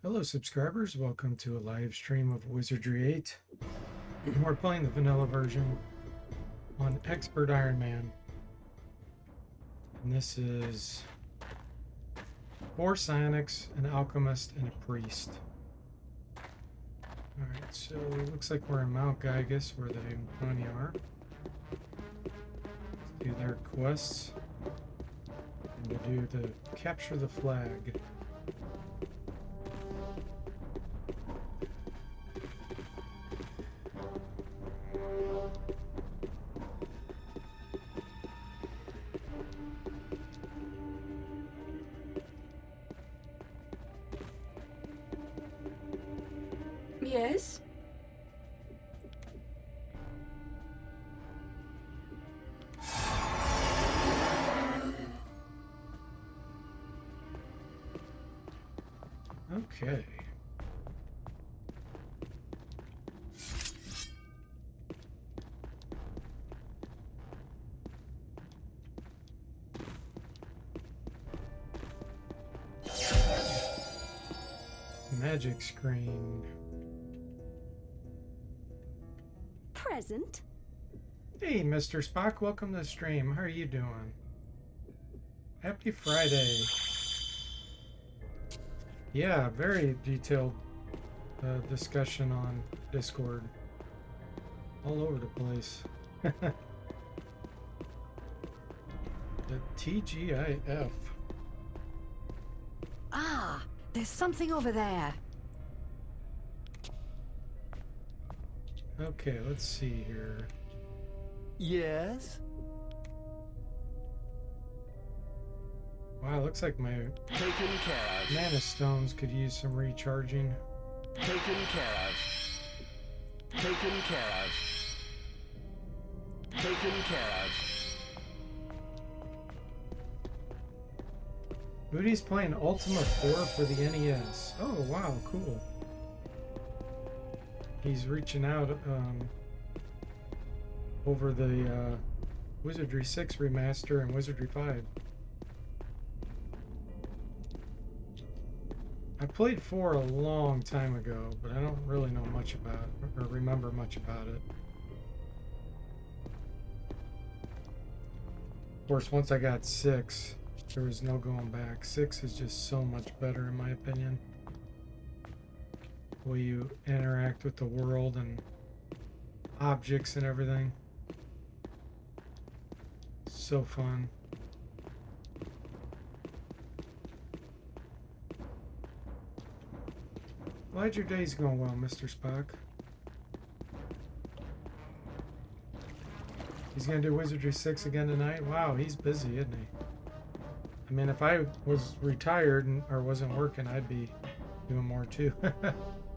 Hello subscribers, welcome to a live stream of Wizardry 8. We're playing the vanilla version on Expert Iron Man. And this is 4 Psionics, an Alchemist, and a Priest. Alright, so it looks like we're in Mount Gygus where the Mani are. Let's do their quests. And to do the capture the flag. Yes? Okay. Magic screen. Present? Hey, Mr. Spock, welcome to the stream. How are you doing? Happy Friday. Yeah, very detailed discussion on Discord. All over the place. The TGIF. Ah, there's something over there. Okay, let's see here. Yes? Wow, looks like my Taken care of. mana stones could use some recharging. Taken care of. Taken care of. Taken care of. Moody's playing Ultima 4 for the NES. Oh, wow, cool. He's reaching out over the Wizardry 6 remaster and Wizardry 5. I played 4 a long time ago, but I don't really know much about it, or remember much about it. Of course, once I got 6, there was no going back. 6 is just so much better in my opinion. The way you interact with the world and objects and everything. So fun. Glad your day's going well, Mr. Spock. He's gonna do Wizardry 6 again tonight? Wow, he's busy, isn't he? I mean, if I was retired or wasn't working, I'd be doing more too.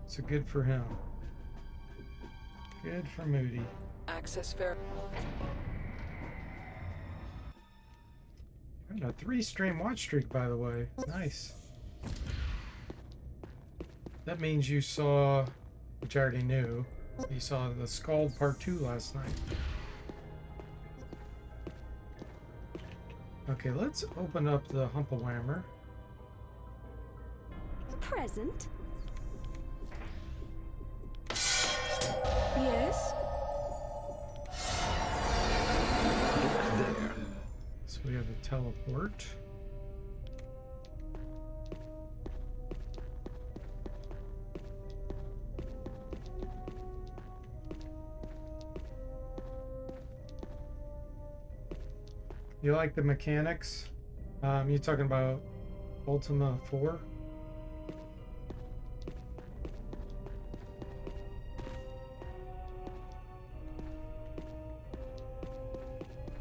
So good for him. Good for Moody. Access fair. And a 3-stream watch streak, by the way. Nice. That means you saw, which I already knew, you saw the Scald Part 2 last night. Okay, let's open up the Humpelwhammer. Present? Yes? There. So we have the teleport. You like the mechanics? You talking about Ultima 4?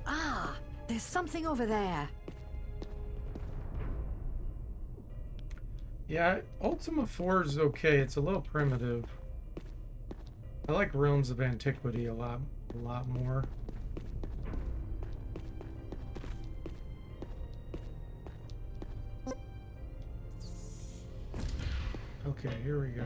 Ah, there's something over there. Yeah, Ultima 4 is okay. It's a little primitive. I like Realms of Antiquity a lot more. Okay, here we go.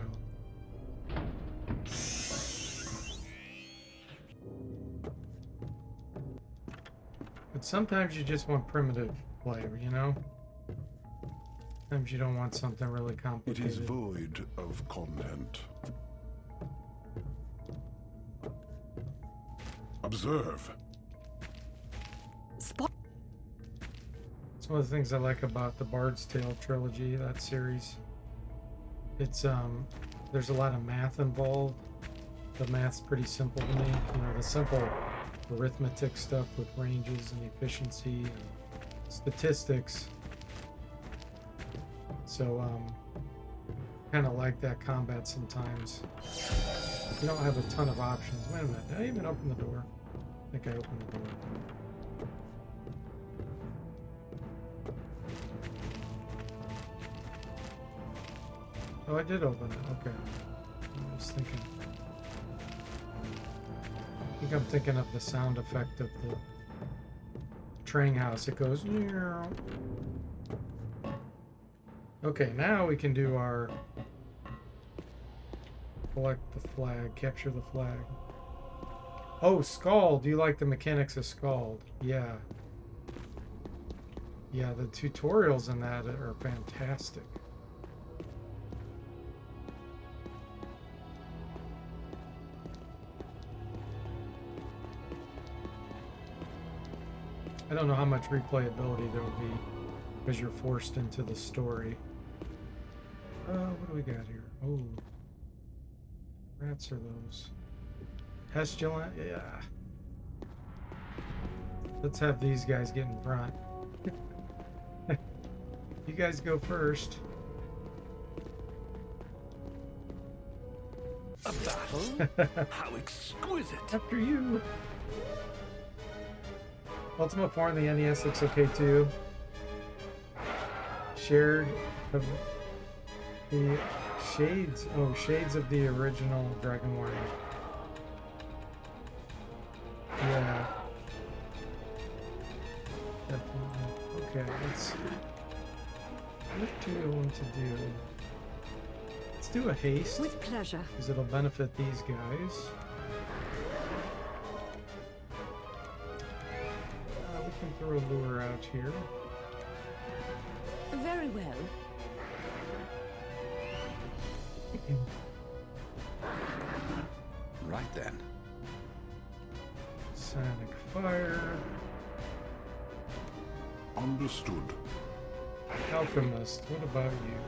But sometimes you just want primitive play, you know? Sometimes you don't want something really It complicated. is void of content. Observe. Spot. It's one of the things I like about the Bard's Tale trilogy, that series. It's there's a lot of math involved. The math's pretty simple to me. You know, the simple arithmetic stuff with ranges and efficiency and statistics. So kind of like that combat sometimes. You don't have a ton of options. Wait a minute, did I even open the door? I think I opened the door. Oh, I did open it. Okay. I was thinking. I think I'm thinking of the sound effect of the train house. It goes. Okay, now we can do our collect the flag, capture the flag. Oh, Scald. Do you like the mechanics of Scald? Yeah. Yeah, the tutorials in that are fantastic. I don't know how much replayability there will be because you're forced into the story. What do we got here? Oh, rats are those? Pestilent? Yeah. Let's have these guys get in front. You guys go first. A battle? How exquisite! After you. Ultimate form of the NES looks okay too. Shared of the shades. Oh, shades of the original Dragon Warrior. Yeah. Definitely. Okay, let's see. What do we want to do? Let's do a haste. With pleasure. Because it'll benefit these guys. We can throw a lure out here. Very well. Right then. Sonic Fire. Understood. Alchemist, what about you?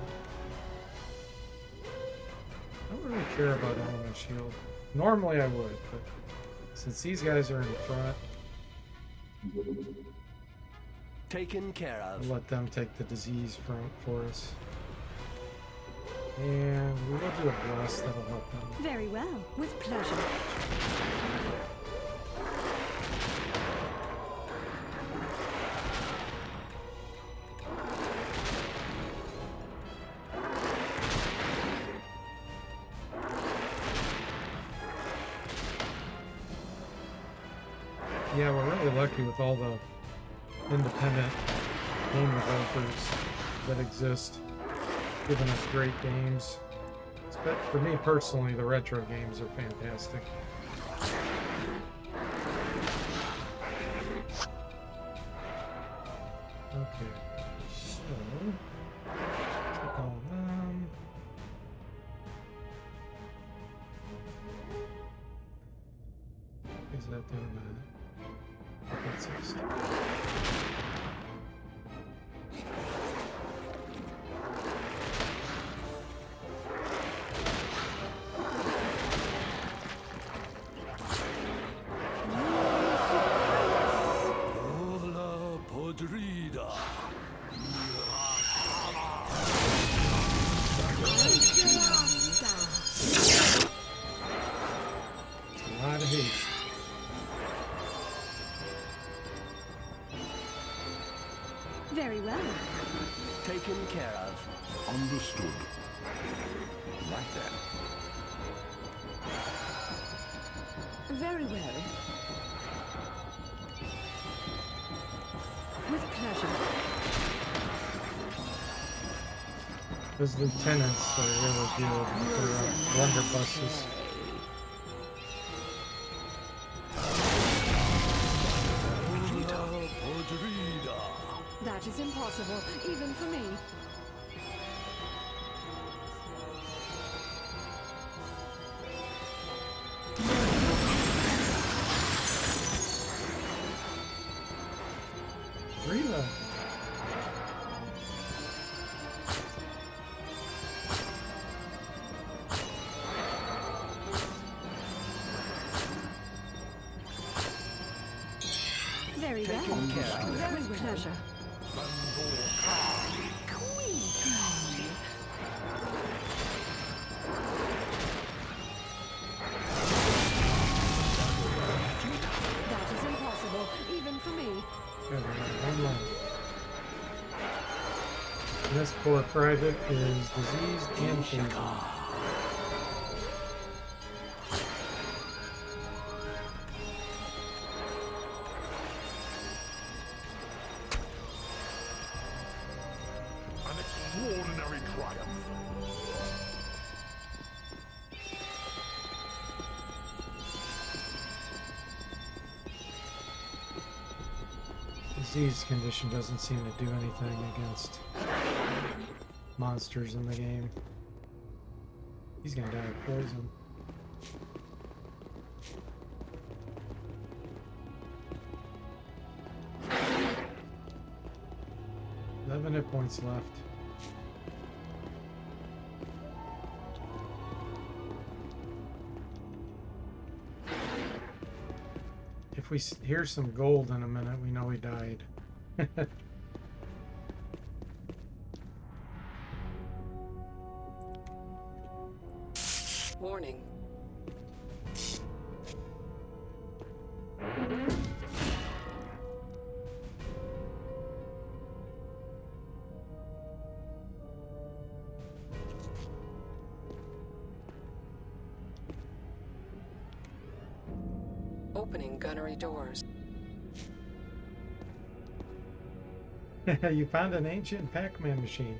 I don't really care about Element Shield. Normally I would, but since these guys are in front, Taken care I'll of. let them take the disease for us. And we will do a bless, that'll help them. Very well. With pleasure. Yeah, we're really lucky with all the independent game developers that exist, giving us great games. But for me personally, the retro games are fantastic. Okay, so click on them. Is that doing that? That's it. Hola podrida. A lot of haste. Very well. Taken care of. Understood. Right then. Very well. With pleasure. Those lieutenants are really good for blunderbusses. Hola podrida. That is impossible, even for me. Very well. Taken care of. Very with pleasure. That is impossible, even for me. One left. And this poor private is diseased and poisoned. An extraordinary triumph. Disease condition doesn't seem to do anything against monsters in the game. He's gonna die of poison. Eleven hit points left. If we hear some gold in a minute, we know he died. Warning. Opening gunnery doors. You found an ancient Pac-Man machine.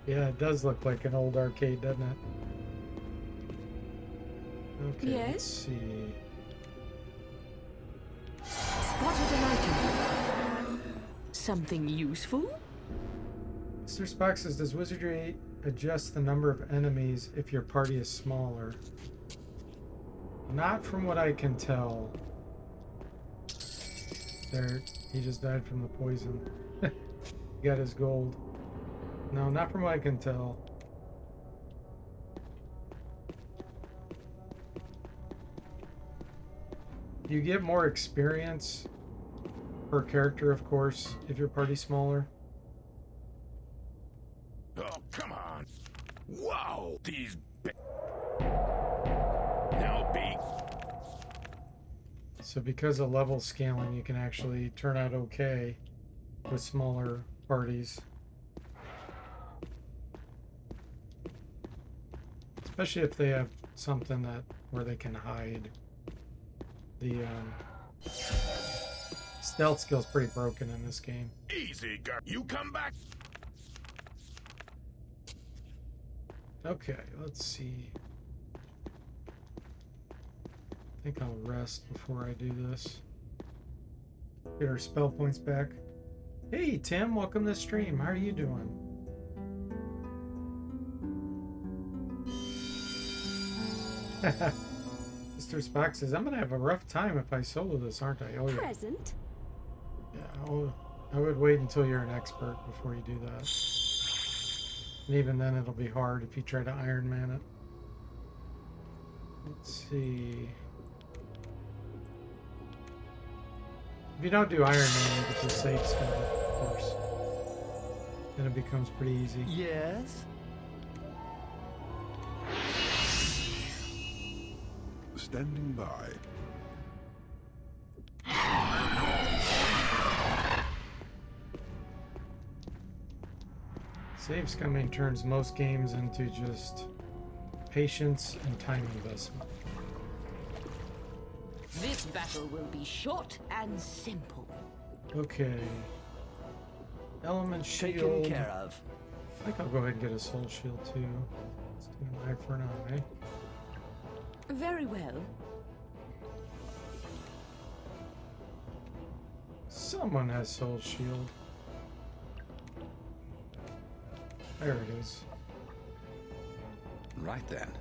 Yeah, it does look like an old arcade, doesn't it? Okay, let's Yes? see. Spotted an item. Something useful? Mr. Spock says, does Wizardry adjust the number of enemies if your party is smaller? Not from what I can tell. There, he just died from the poison. He got his gold. No, not from what I can tell. You get more experience per character, of course, if your party's smaller. Oh, come on. Wow, these now big. So because of level scaling, you can actually turn out okay with smaller parties. Especially if they have something that where they can hide. The stealth skill's pretty broken in this game. Easy, girl. You come back. Okay, let's see. I think I'll rest before I do this. Get our spell points back. Hey Tim, welcome to the stream. How are you doing? Mr. Spock says, I'm gonna have a rough time if I solo this, aren't I? Oh yeah. Present. Yeah, I would wait until you're an expert before you do that. And even then it'll be hard if you try to Iron Man it. Let's see. If you don't do Iron Man, you get the safe spell, of course. Then it becomes pretty easy. Yes? Standing by. Save scumming turns most games into just patience and time investment. This battle will be short and simple. Okay. Element Taken shield. care of. I think I'll go ahead and get a soul shield too. Let's do an eye for an eye. Very well. Someone has soul shield. There it is. Right then.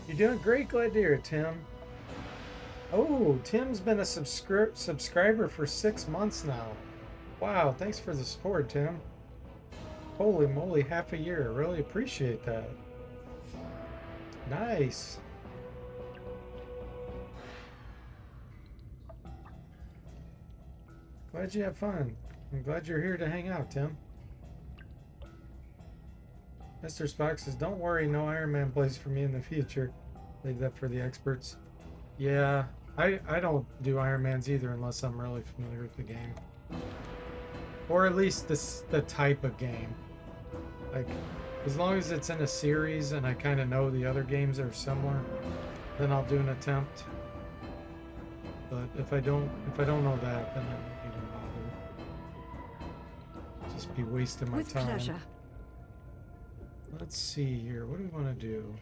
You're doing great, glad to hear it, Tim. Oh, Tim's been a subscriber for 6 months now. Wow, thanks for the support, Tim. Holy moly, half a year. Really appreciate that. Nice. Glad you have fun. I'm glad you're here to hang out, Tim. Mr. Spock says, don't worry, no Iron Man plays for me in the future. Leave that for the experts. Yeah, I don't do Iron Mans either unless I'm really familiar with the game. Or at least the type of game. Like, as long as it's in a series and I kind of know the other games are similar, then I'll do an attempt. But if I don't know that, then I won't even bother. Just be wasting my With time. pleasure. Let's see here. What do we want to do?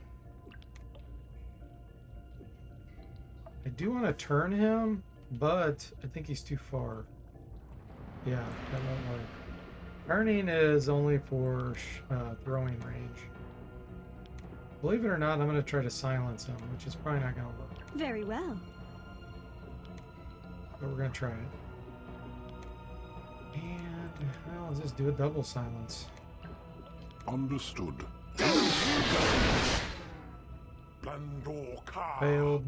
I do want to turn him, but I think he's too far. Yeah, that won't work. Turning is only for throwing range. Believe it or not, I'm going to try to silence him, which is probably not going to work. Very well. But we're going to try it. And, well, let's just do a double silence. Understood. Blandor Failed.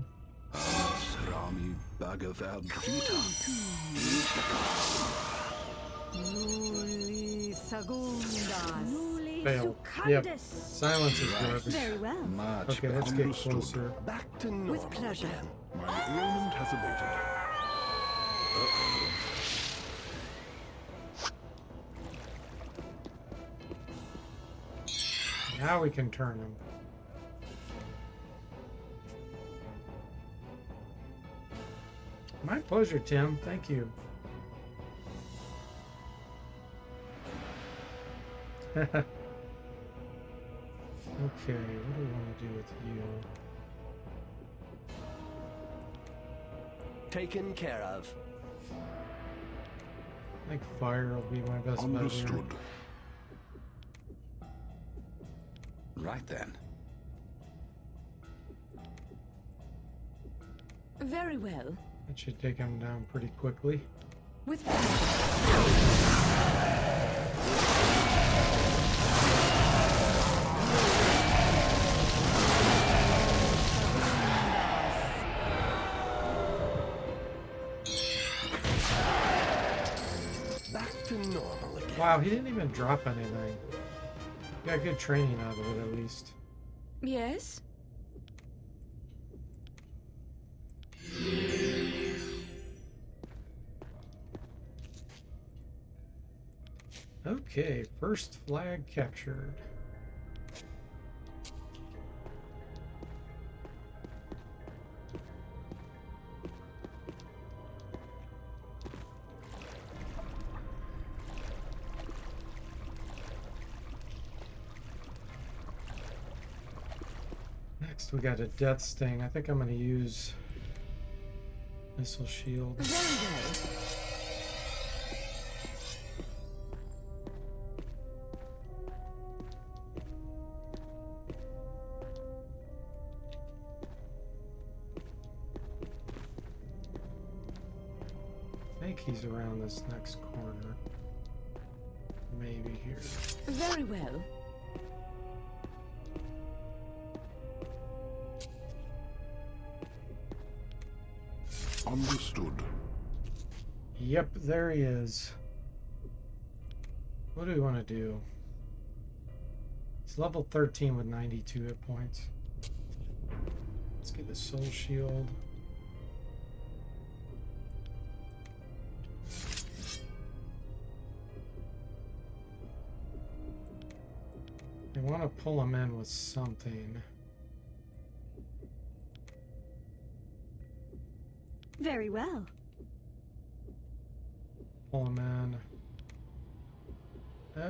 Srami Bhagavad Gita. Nuli Sagundas. Nuli Failed. Yep. Sucundus. Silence is good. Very well. Much Okay, let's get Understood. closer. back to normal With pleasure. again. My ailment has abated. Now we can turn him. My pleasure, Tim. Thank you. Okay, what do we want to do with you? Taken care of. I think fire will be my best bet here. Understood. Right then. Very well. That should take him down pretty quickly. With pleasure. Back to normal again. Wow, he didn't even drop anything. Got good training out of it, at least. Yes? Okay, first flag captured. Next, we got a death sting. I think I'm going to use missile shield. Very well. I think he's around this next corner. Maybe here. Very well. Understood. Yep, there he is. What do we want to do? It's level 13 with 92 hit points. Let's get a soul shield. I want to pull him in with something. Very well. Pull him in.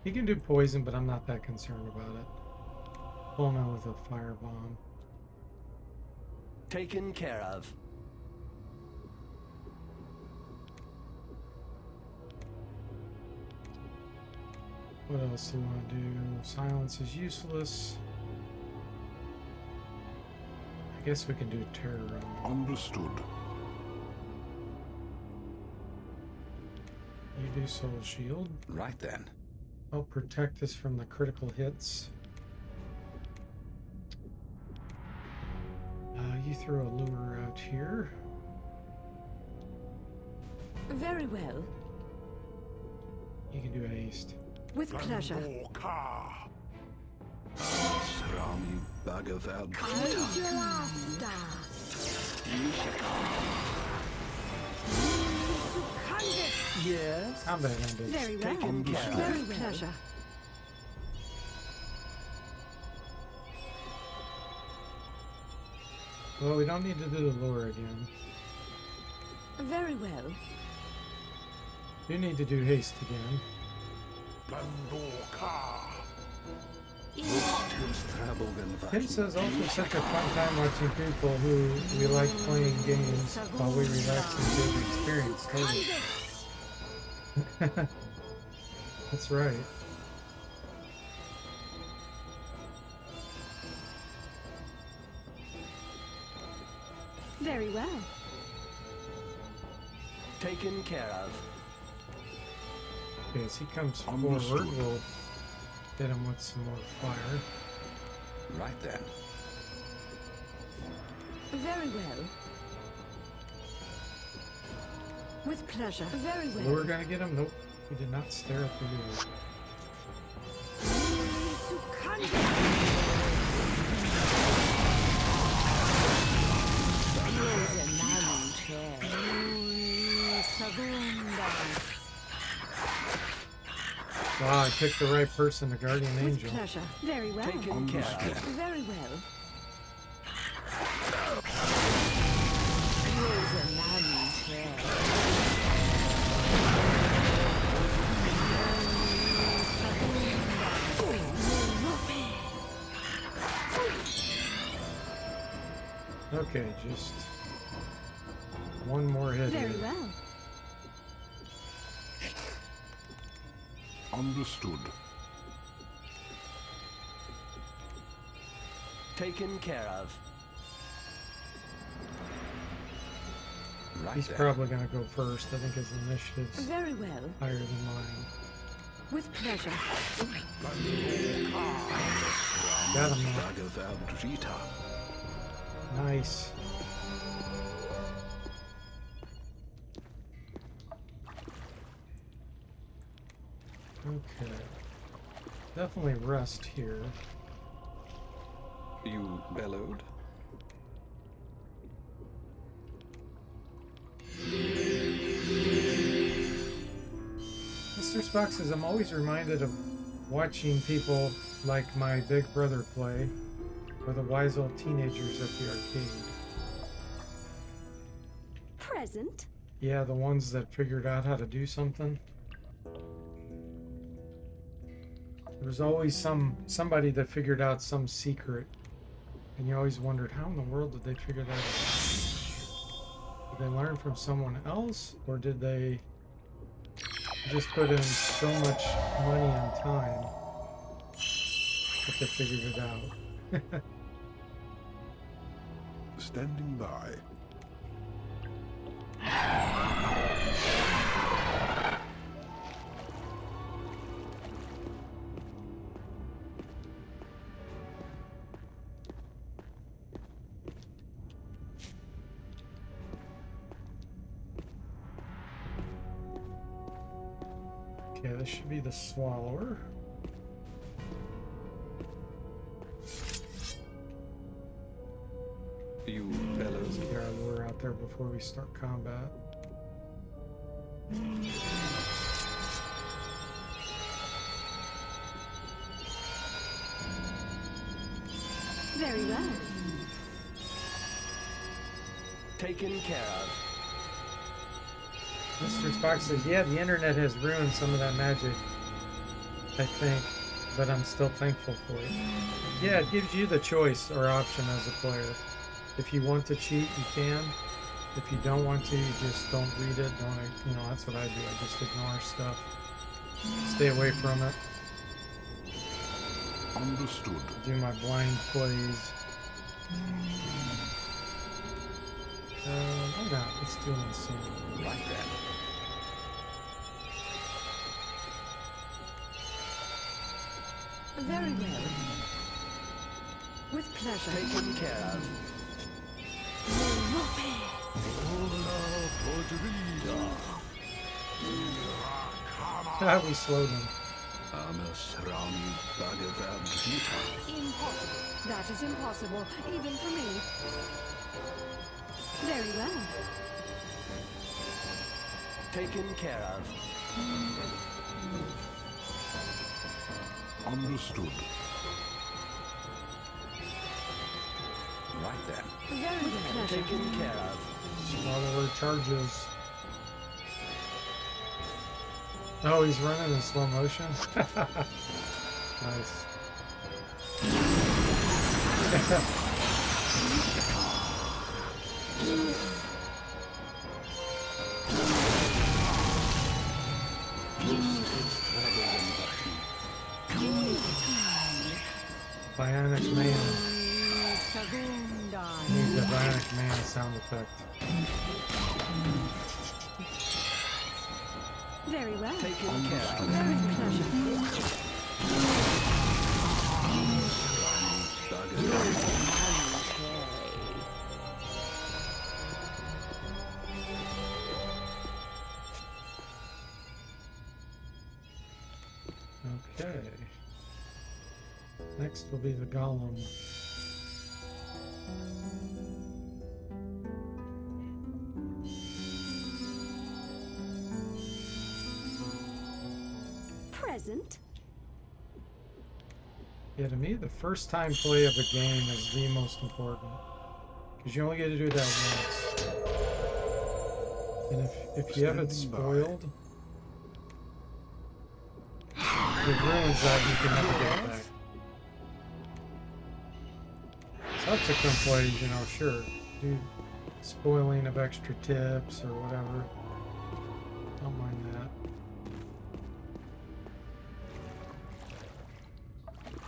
He can do poison, but I'm not that concerned about it. Pull him in with a firebomb. Taken care of. What else do we want to do? Silence is useless. I guess we can do terror on him. Understood. You do soul shield. Right then. Help protect us from the critical hits. You throw a lure out here. Very well. You can do haste. With pleasure. Strami Bhagavad Gita. Yes. Combat ended. Very well. Taken care of. Very pleasure. Well, we don't need to do the lore again. Very well. You need to do haste again. Kim says also such a fun time watching people who we like playing games while we relax and enjoy the experience. Totally. That's right. Very well. Taken care of. Okay, as he comes Understood. forward, we'll hit him with some more fire. Right then. Very well. With pleasure. Very well. We're gonna get him? Nope. He did not stare at the lure. Wow, I picked the right person, the guardian With angel. pleasure. Very well. Taken care of. Very well. Okay, just one more hit Very here. well. Understood. Taken care of. Right He's then. probably gonna go first. I think his initiative's Very well. higher than mine. With pleasure. Got him now. Bhagavad Gita. Nice. Okay. Definitely rest here. You bellowed. Mr. Spock says, I'm always reminded of watching people like my big brother play, or the wise old teenagers at the arcade. Present. Yeah, the ones that figured out how to do something. There was always somebody that figured out some secret, and you always wondered, how in the world did they figure that out? Did they learn from someone else, or did they just put in so much money and time that they figured it out? Standing by. Okay, this should be the Swallower. You bellows. Get our lure out there before we start combat. Very well. Taken care of. Mr. Spock says, yeah, the internet has ruined some of that magic, I think, but I'm still thankful for it. Yeah, it gives you the choice or option as a player. If you want to cheat, you can. If you don't want to, you just don't read it. That's what I do. I just ignore stuff. Stay away from it. Understood. Do my blind plays. Why not? Let's do an insane. Right then. Very well. With pleasure. Taken care of. Ah, we slowed him. Impossible. That is impossible, even for me. Very well. Taken care of. Understood. Right then. Very well. Taken care of. Follower charges. Oh, he's running in slow motion. Nice. Bionic Man. Need the Bionic Man sound effect. Very well. Taken care of. Very pleasure. Okay. Next will be the Golem. Present. Yeah, to me, the first time play of a game is the most important. Because you only get to do that once. And if you have it spoiled, it ruins that and you can never get it back. Subsequent plays, you know, sure, do spoiling of extra tips or whatever. Don't mind that.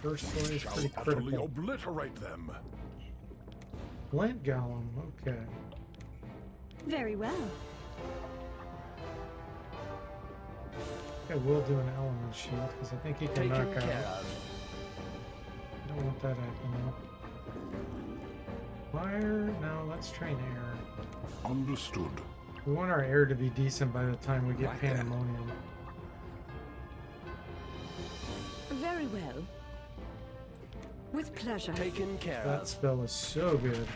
First play is pretty Utterly critical. obliterate them. Glint Golem, okay. Very well. Okay, we'll do an element shield because I think he can Taken knock care out. of. I don't want that happening. Fire? No, let's train air. Understood. We want our air to be decent by the time we get Right then. Pandemonium. Very well. With pleasure. Taken care That of. spell is so good.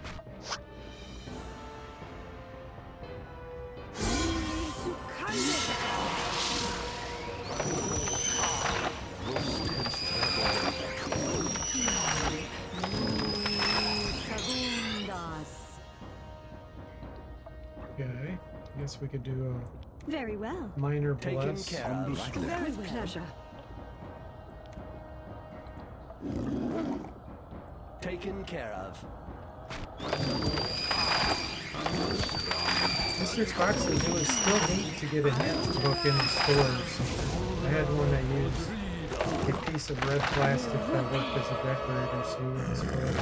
Okay, I guess we could do Very well. a minor Taken bless. care of. Understood. Right With pleasure. Taken care of. Mystery Boxes, it was still neat to get a hint book in the stores. I had one that used a piece of red plastic that worked as a decorator, so you wouldn't spoil it.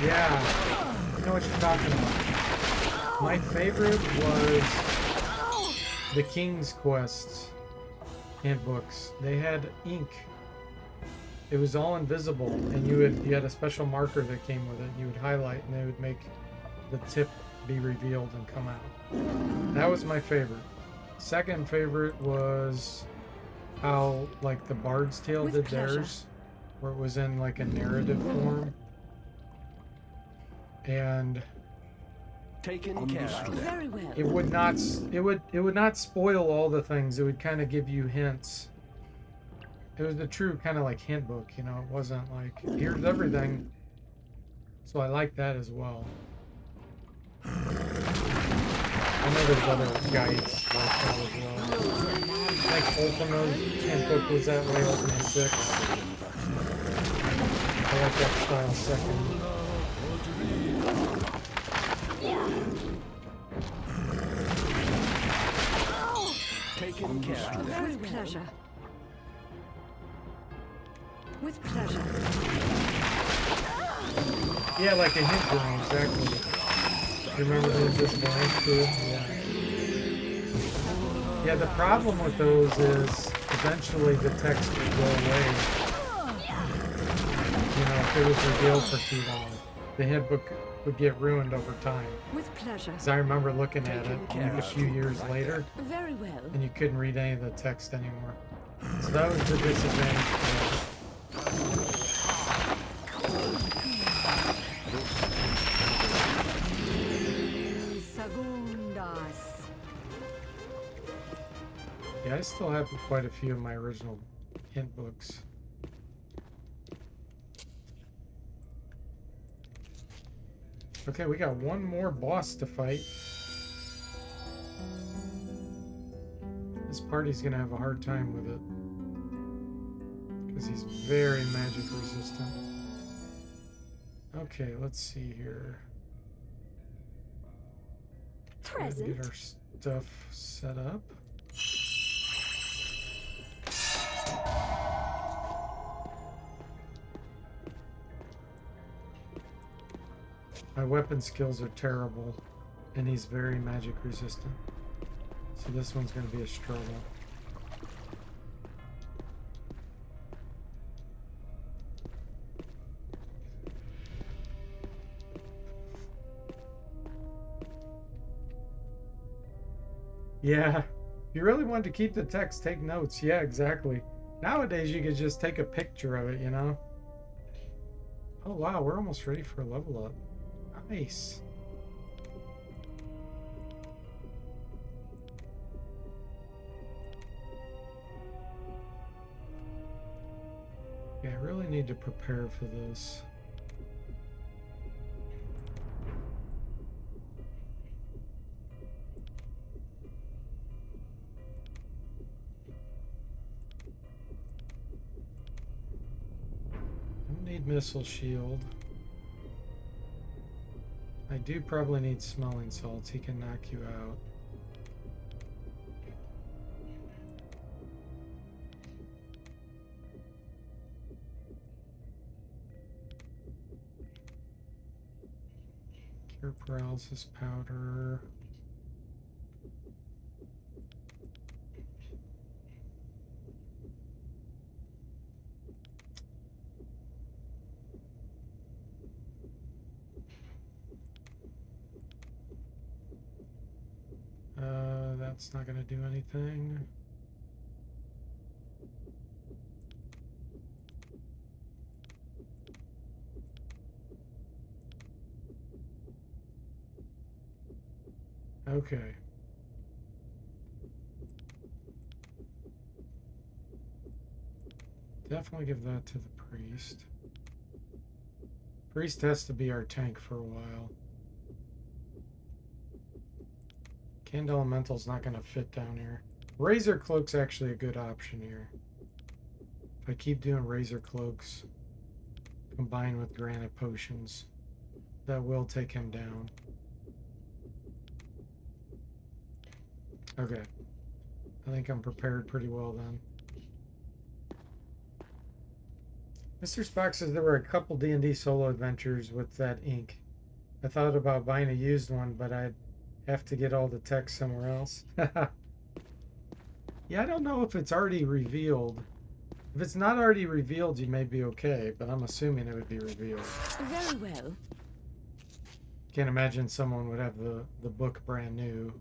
Yeah, I know what you're talking about. My favorite was the King's Quest handbooks. They had ink. It was all invisible, and you had a special marker that came with it. You would highlight, and they would make the tip be revealed and come out. That was my favorite. Second favorite was how like the Bard's Tale With did pleasure. theirs, where it was in like a narrative form, and Taken care of. Very well. it would not spoil all the things. It would kind of give you hints. It was the true kind of like hint book, you know. It wasn't like here's everything. So I like that as well. I know there's other guides like that as well. Like Ultima's hint book was that way, Ultima 6. I like that style second. Taken care of. With pleasure. With pleasure. Yeah, like a hint drawing, exactly. You remember the invisible ink too? Yeah. Yeah, the problem with those is eventually the text would go away. You know, if it was revealed for too long. The hint book would get ruined over time. With pleasure. Because I remember looking at it like a few years later, Very well. and you couldn't read any of the text anymore. So that was the disadvantage for Segundas. it. Yeah, I still have quite a few of my original hint books. Okay, we got one more boss to fight. This party's gonna have a hard time with it. Because he's very magic resistant. Okay, let's see here. Let's get Present. our stuff set up. My weapon skills are terrible, and he's very magic resistant. So this one's going to be a struggle. Yeah, if you really wanted to keep the text, take notes. Yeah, exactly. Nowadays, you could just take a picture of it, you know? Oh, wow, we're almost ready for a level up. Nice. Yeah, I really need to prepare for this. Don't need missile shield. I do probably need smelling salts. He can knock you out. Cure paralysis powder. That's not going to do anything. Okay. Definitely give that to the priest. Priest has to be our tank for a while. Canned Elemental's not going to fit down here. Razor Cloak's actually a good option here. If I keep doing Razor Cloaks combined with Granite Potions, that will take him down. Okay. I think I'm prepared pretty well then. Mr. Spock says there were a couple D&D solo adventures with that ink. I thought about buying a used one, but I'd have to get all the text somewhere else. Yeah, I don't know if it's already revealed. If it's not already revealed, you may be okay, but I'm assuming it would be revealed. Very well. Can't imagine someone would have the book brand new.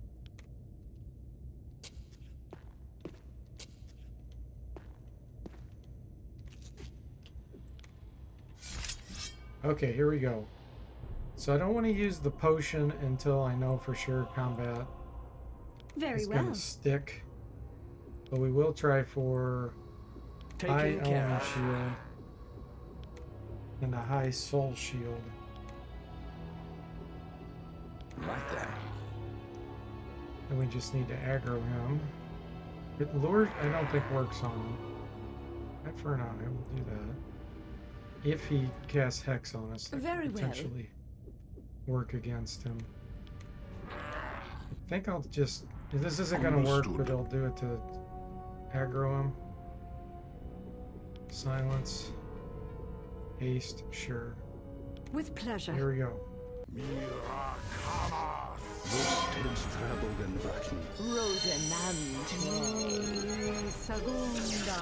Okay, here we go. So I don't want to use the potion until I know for sure combat Very is well. going to stick. But we will try for high Taken care element of. shield and a high soul shield. Like that. And we just need to aggro him. It lures, I don't think works on him. Not for an eye, we'll do that. If he casts Hex on us, that Very could well. potentially work against him. I think I'll just... This isn't going to work, Understood. but I'll do it to aggro him. Silence. Haste, sure. With pleasure. Here we go. Rosenamte. Segunda.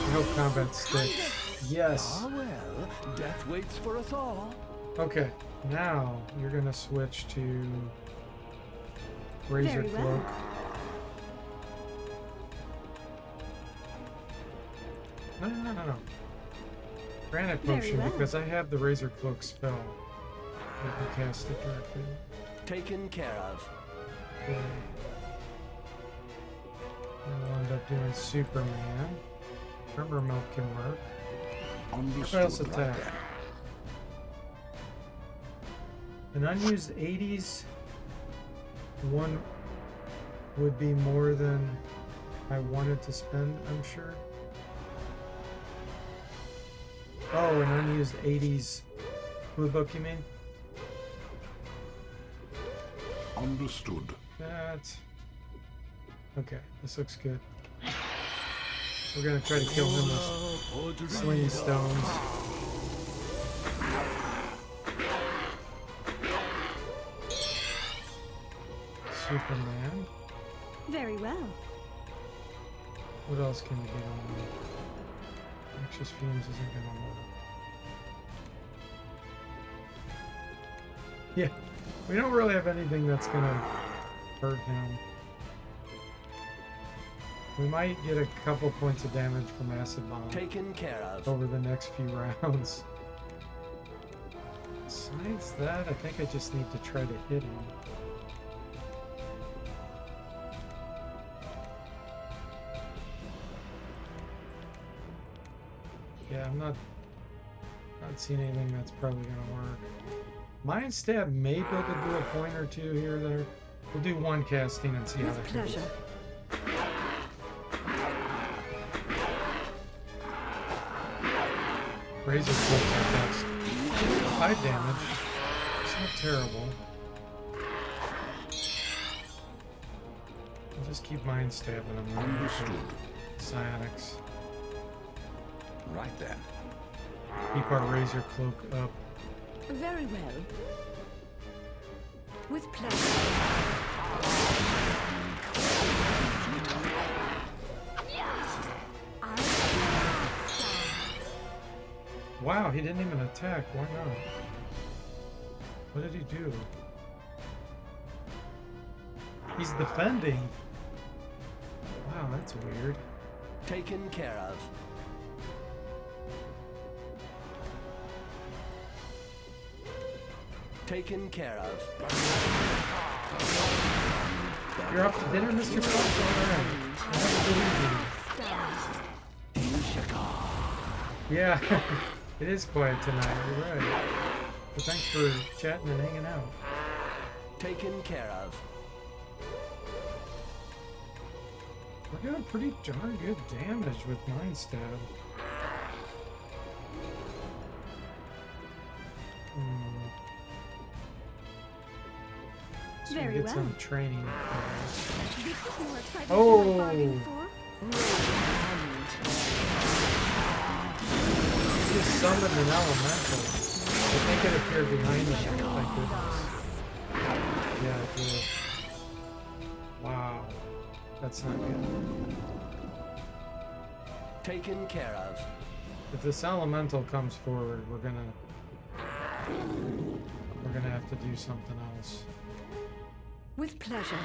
I hope combat sticks. Yes. Ah, well, death waits for us all. Okay. Now you're gonna switch to Razor Very well. Cloak. No. Granite Very Potion, well. because I have the Razor Cloak spell. You can cast it directly. Taken care of. Okay. We'll end up doing Superman. Tremor Milk can work. Spells Understood. attack. An unused 80s one would be more than I wanted to spend, I'm sure. Oh, an unused 80s blue book, you mean? Understood. That. Okay, this looks good. We're gonna try to kill him with slingy stones. Superman. Very well. What else can we get on? Noxious Fumes isn't gonna work. Yeah, we don't really have anything that's gonna hurt him. We might get a couple points of damage from Acid Bomb Taken care of. over the next few rounds. Besides that, I think I just need to try to hit him. Yeah, I'm not seeing anything that's probably gonna work. Mind Stab may be able to do a point or two here or there. We'll do one casting and see how With that pleasure. goes. Razor Cloak attacks 5 damage. It's not terrible. I'll just keep Mind Stabbing him. Understood. Psionics. Right then. Keep our Razor Cloak up. Very well. With pleasure. Wow, he didn't even attack. Why not? What did he do? He's defending. Wow, that's weird. Taken care of. Taken care of. You're off to dinner, Mr. Fox? Alright. Have a good evening. Yeah, it is quiet tonight. You're right. But thanks for chatting and hanging out. Taken care of. We're doing pretty darn good damage with Mind Stab. So Very we get well. some training. This is more exciting Oh. than I bargained for. He just summoned an elemental. I think it appeared behind him. Thank goodness. Yeah, it did. Wow. That's not good. Taken care of. If this elemental comes forward, we're gonna have to do something else. With pleasure.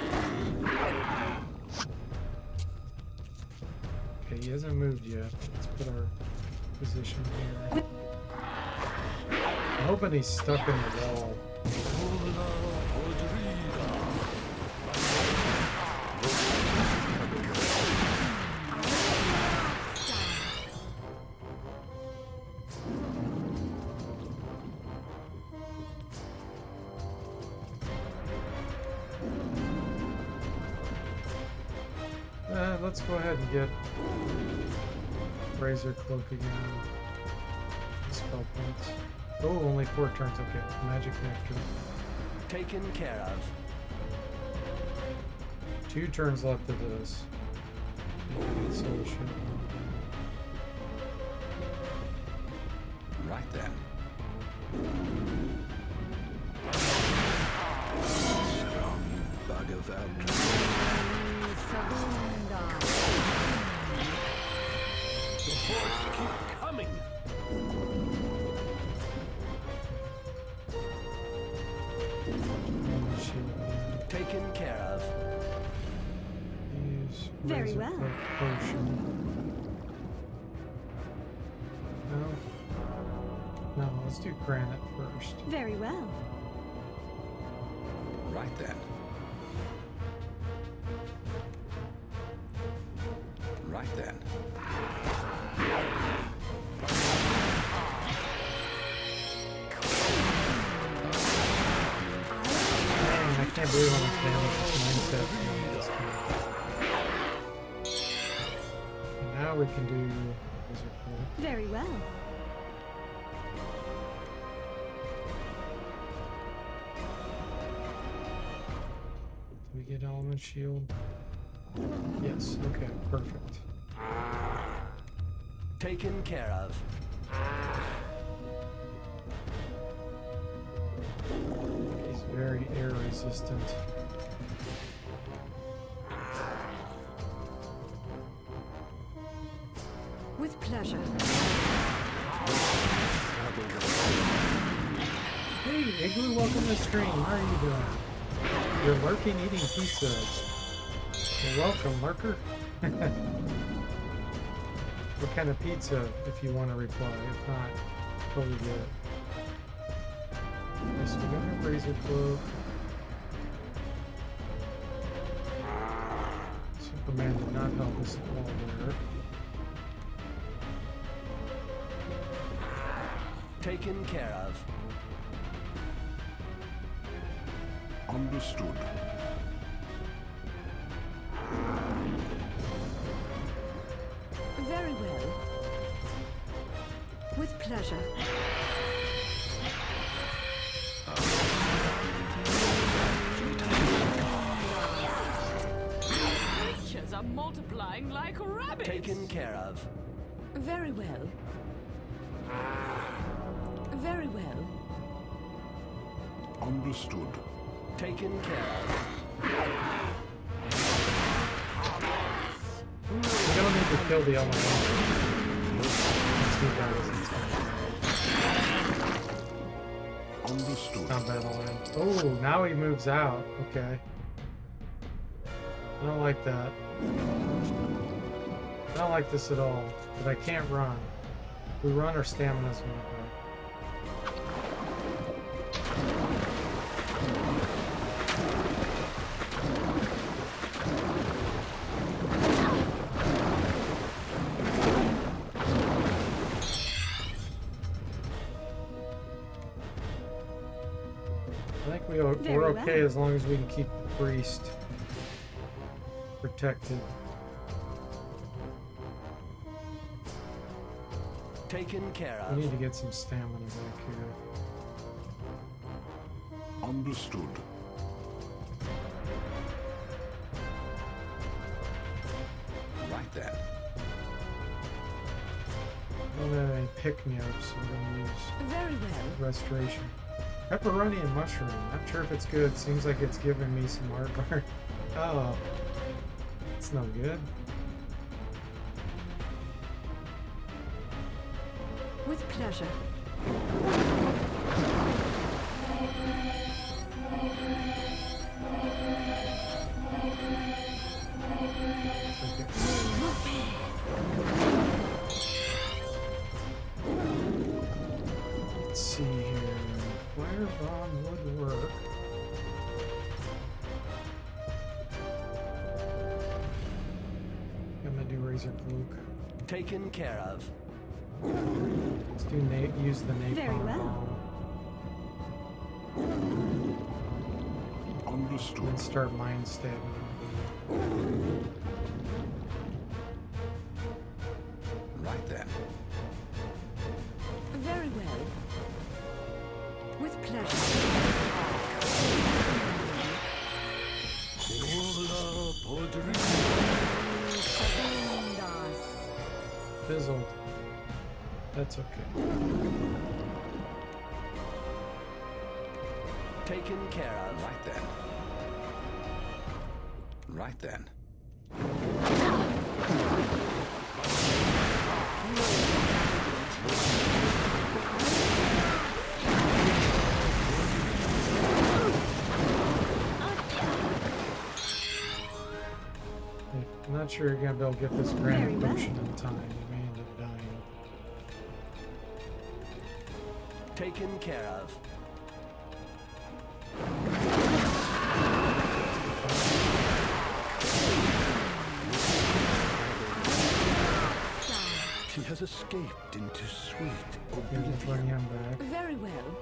Okay, he hasn't moved yet. Let's put our position here. I'm hoping he's stuck in the wall. Let's go ahead and get Razor Cloak again. Spell points. Oh, only 4 turns. Okay, Magic Nectar. Taken care of. 2 turns left of this. Okay, so we should. Right then. Bug of Sabunda. the horse keep coming. Shield. Taken care of. Use Very razor well. cloak potion. No. No, let's do granite first. Very well. Right then. Right then. Man, I can't believe how much damage this mindset does. And now we can do wizard cloak. Very well. Do we get element shield? Yes, okay, perfect. Taken care of. He's very air resistant. With pleasure. Hey, Igloo, welcome to the stream. How are you doing? You're lurking eating pizza. You're welcome, lurker. What kind of pizza, if you want to reply? If not, totally get it. Okay, so we got our razor cloak. Superman did not help us at all there. Taken care of. Understood. Very well. With pleasure. Creatures are multiplying like rabbits. Taken care of. Very well. Very well. Understood. Taken care of. We don't need to kill the elemental. Let's do that. Understood. Not bad all in. Oh, now he moves out. Okay. I don't like that. I don't like this at all. But I can't run. If we run, our stamina's gonna go. I think we're Very okay well. as long as we can keep the priest protected. Taken care We need of. to get some stamina back here. Understood. Right then. I don't have any pick-me-ups, so we're gonna use Very well. restoration. Pepperoni and mushroom. Not sure if it's good. Seems like it's giving me some heartburn. Oh, it's no good. With pleasure. Let's see here. Flare bomb would work. I'm gonna do razor cloak. Taken care of. Let's do use the napalm Very well. bomb. Understood. Then start mind stabbing. Right then. Very well. With pleasure. Fizzled. That's okay. Taken care of. Right then. Right then. not sure you're gonna be able to get this Very granite well. potion in time. You may end up dying. Taken care of. She has escaped into sweet You're gonna bring oblivion. him back. Very well.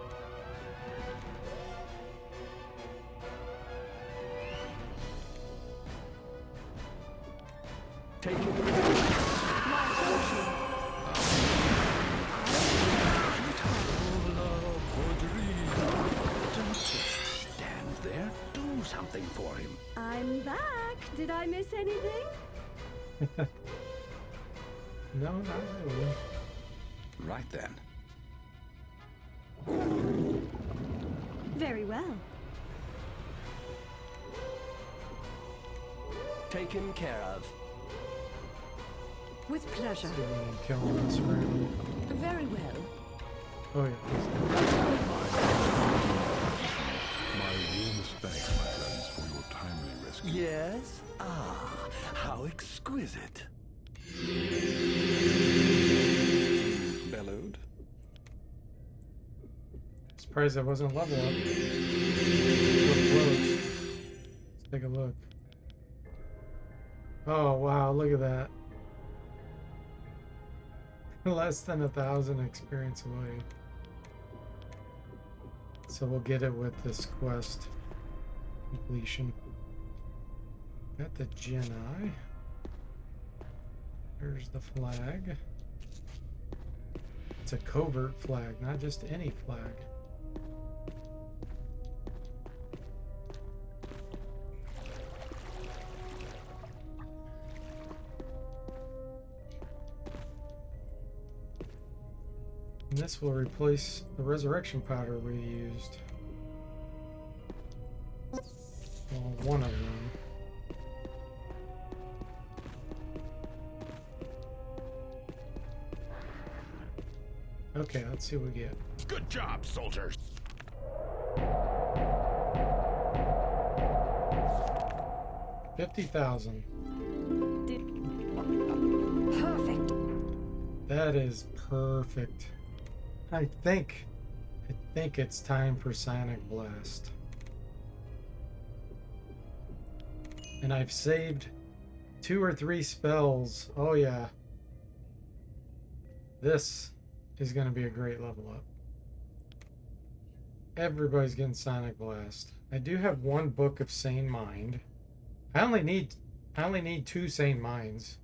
Taken care of. Don't just stand there. Do something for him. I'm back. Did I miss anything? No, not really. Right then. Very well. Taken care of. With pleasure. See if we can kill him this round. Very well. Oh yeah, he's dead. My warmest thanks, my friends, for your timely rescue. Yes? Ah, how exquisite. Bellowed. Surprised that wasn't level up. Look close. Let's take a look. Oh wow, look at that. Less than 1,000 experience away. So we'll get it with this quest completion. Got the Jedi. There's the flag. It's a covert flag, not just any flag. And this will replace the resurrection powder we used. Well, one of them. Okay, let's see what we get. Good job, soldiers. $50,000. Perfect. That is perfect. I think it's time for Psionic Blast. And I've saved 2 or 3 spells. Oh yeah. This is going to be a great level up. Everybody's getting Psionic Blast. I do have 1 book of Sane Mind. I only need 2 Sane Minds.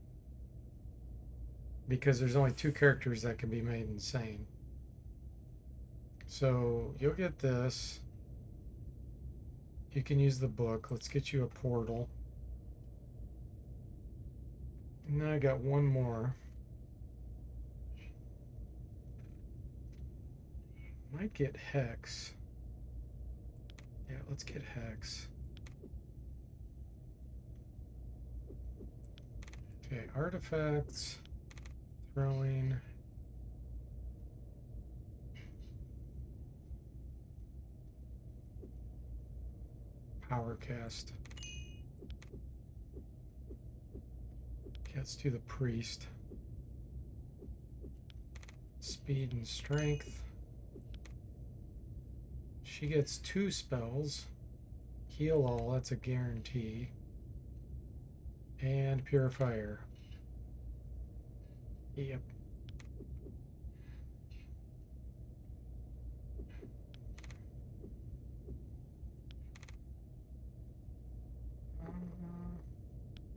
Because there's only 2 characters that can be made insane. So you'll get this. You can use the book. Let's get you a portal. And then I got 1 more. Might get Hex. Yeah, let's get Hex. Okay, artifacts. Throwing. Power cast. Okay, let's do the priest. Speed and strength. She gets 2 spells. Heal all, that's a guarantee. And purifier. Yep.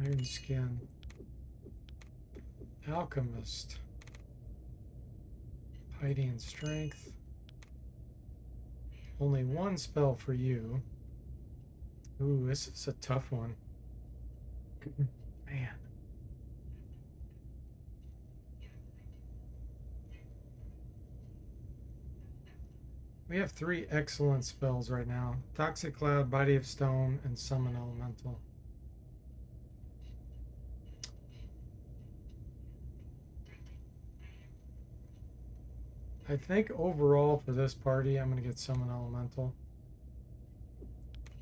Iron skin. Alchemist. Piety and strength. Only 1 spell for you. Ooh, this is a tough one. Man. We have 3 excellent spells right now. Toxic Cloud, Body of Stone, and Summon Elemental. I think overall for this party, I'm going to get Summon Elemental.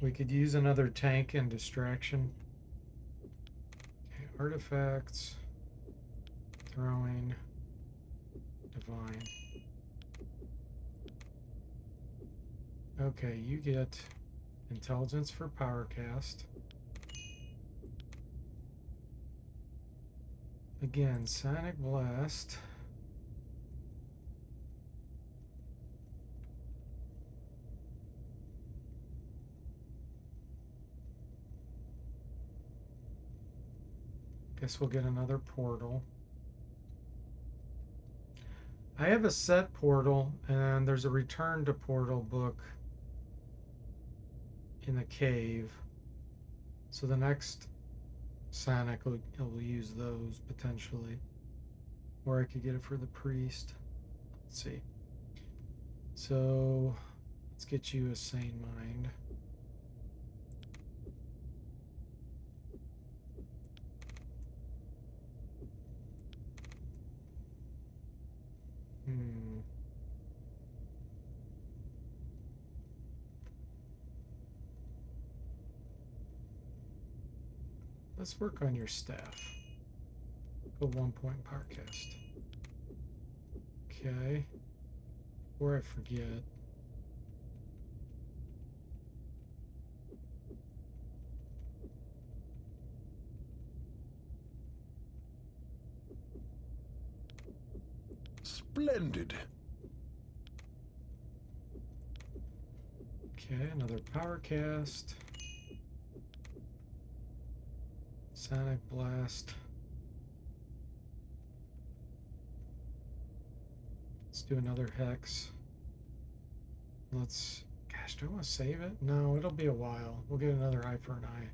We could use another tank and distraction. Okay, Artifacts. Throwing. Divine. Okay, you get intelligence for power cast. Again, Sonic Blast. Guess we'll get another portal. I have a set portal, and there's a return to portal book in the cave. So the next Sonic will use those potentially. Or I could get it for the priest. Let's see. So let's get you a sane mind. Let's work on your staff. Go 1 point power cast. Okay. Before I forget. Splendid. Okay, another power cast. Sonic Blast. Let's do another hex. Let's... Gosh, do I want to save it? No, it'll be a while. We'll get another eye for an eye.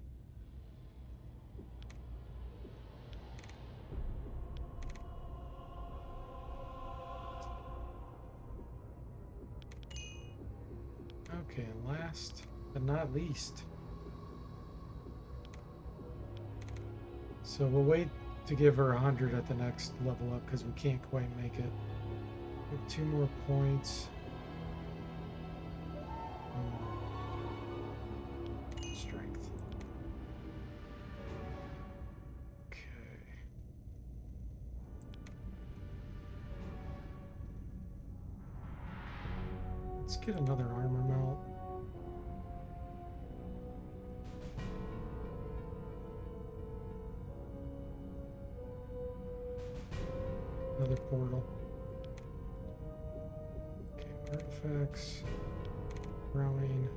Okay, and last but not least. So we'll wait to give her 100 at the next level up because we can't quite make it. We have 2 more points. Strength. Okay. Let's get another armor melt. Another portal. Okay, artifacts. Throwing.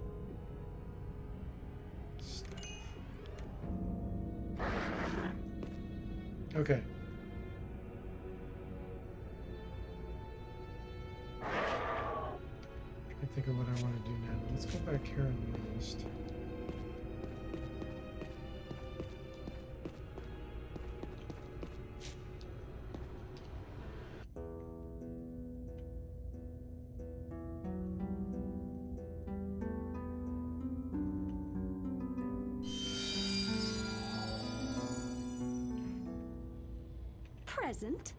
Stuff. Okay. I think of what I want to do now. Let's go back here on the list. Present.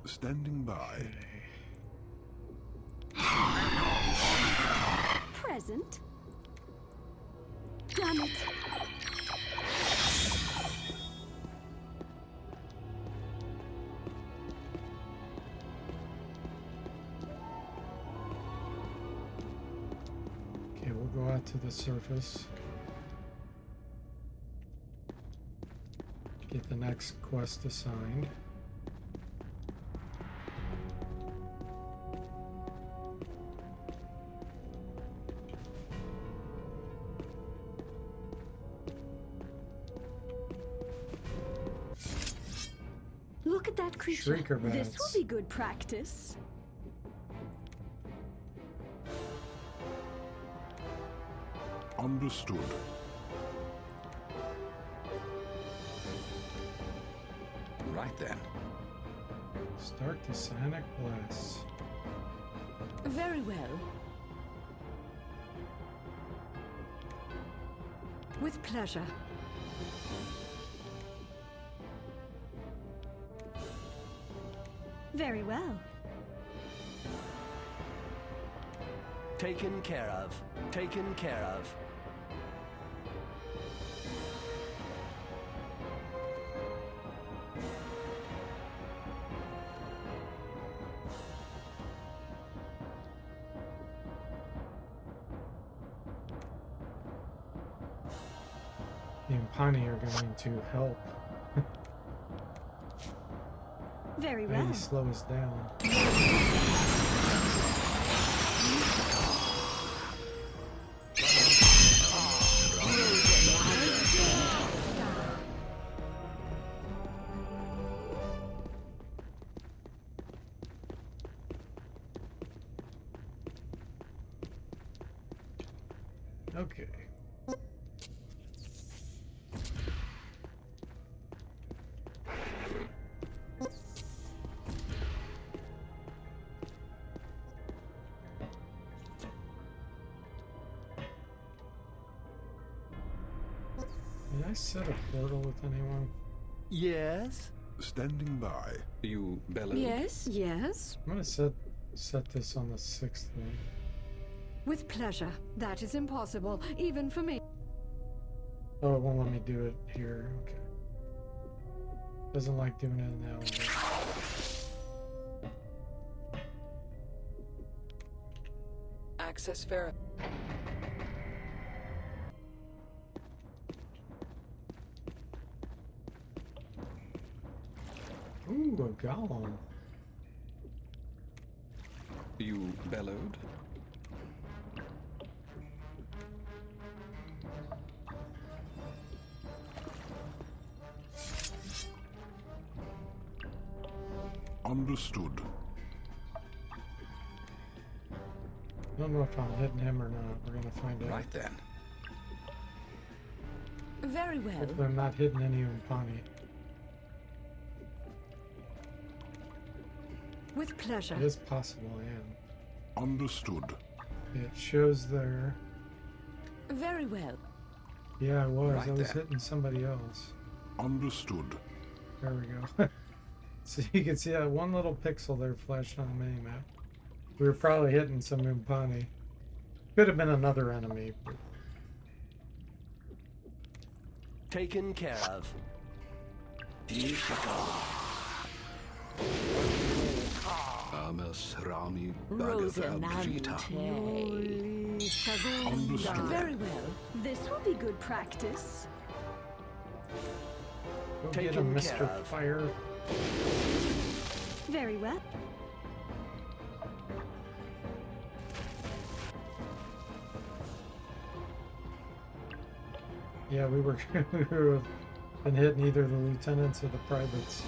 Standing by. Present. Damn it. Okay, we'll go out to the surface. Get the next quest assigned. Look at that creature. Shrieker This bats. will be good practice. Understood. Right then. Start the Sonic Blast. Very well. With pleasure. Very well. Taken care of. Taken care of. The Impani are going to help. Very well. Maybe slow us down. Okay. Did I set a portal with anyone? Yes? Standing by. You bellowed? Yes, yes. I'm gonna set this on the 6th one. With pleasure. That is impossible, even for me. Oh, it won't let me do it here. Okay. Doesn't like doing it in the elevator. Access verified. Ooh, a golem. You bellowed? Understood. I don't know if I'm hitting him or not. We're gonna find out. Right then. Very well. Hopefully I'm not hitting any Impani. With pleasure. It is possible I am. Understood. It shows there. Very well. Yeah, I was. Right I was there. hitting somebody else. Understood. There we go. So you can see that one little pixel there flashed on the minimap. We were probably hitting some Impani. Could have been another enemy. But Taken care of. Amas Rami Bhagavad Understood. Very well. This will be good practice. go get Taken him, care Mr. of. Fire. Very well. Yeah, we were been hitting either the lieutenants or the privates.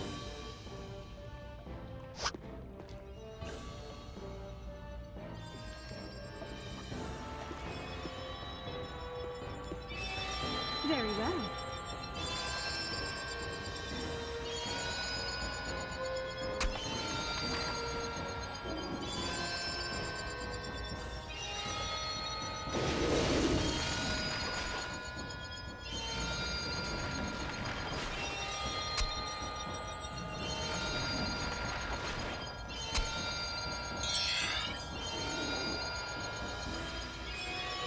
Very well.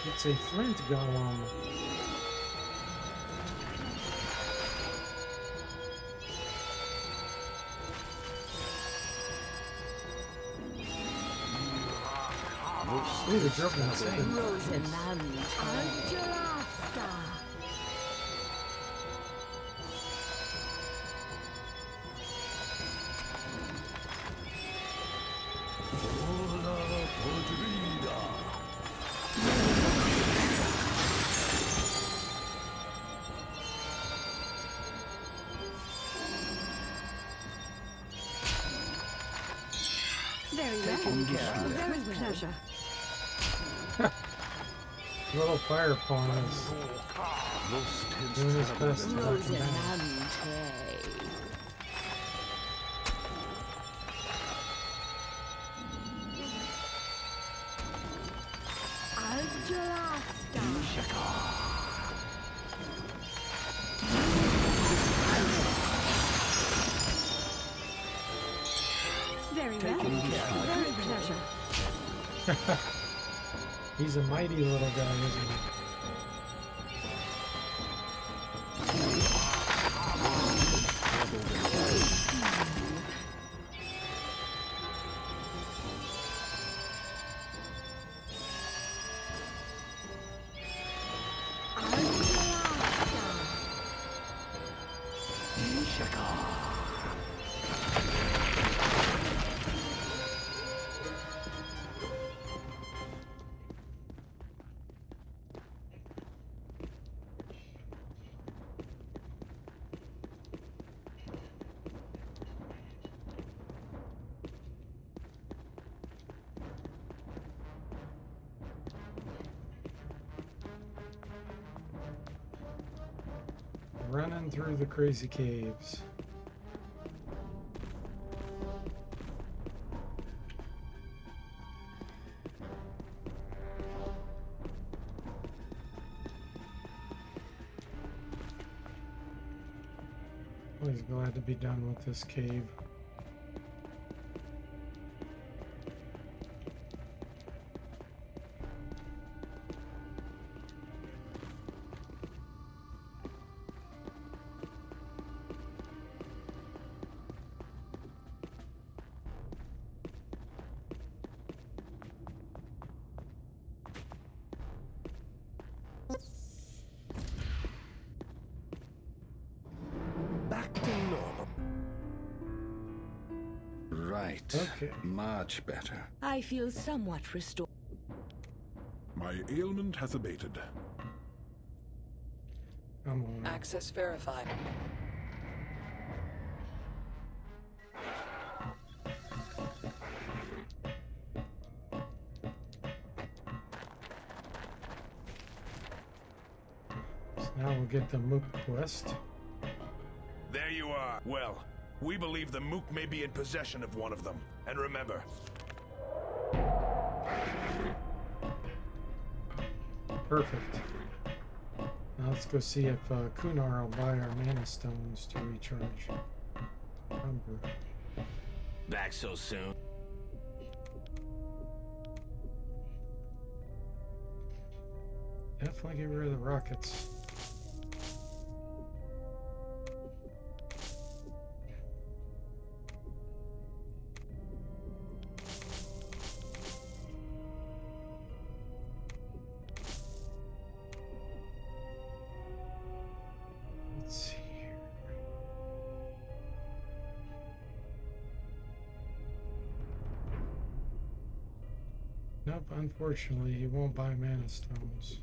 It's a flint golem. Ooh, they drove me insane. Angelasta. Very well. Taken care of. Very with pleasure. Little fire pawn is doing his best to knock him down. Angelasta. Very well. Taken care of. Very pleasure. He's a mighty little guy, isn't he? Running through the crazy caves. Always glad to be done with this cave. Back to normal. Right. Okay. Much better. I feel somewhat restored. My ailment has abated. Come on. Access verified. So now we'll get the Mook quest. There you are. Well, we believe the Mook may be in possession of one of them. And remember, Perfect. Now let's go see if Kunar will buy our mana stones to recharge. Umber. Back so soon. Definitely get rid of the rockets. Let's see here. Nope, unfortunately, he won't buy mana stones.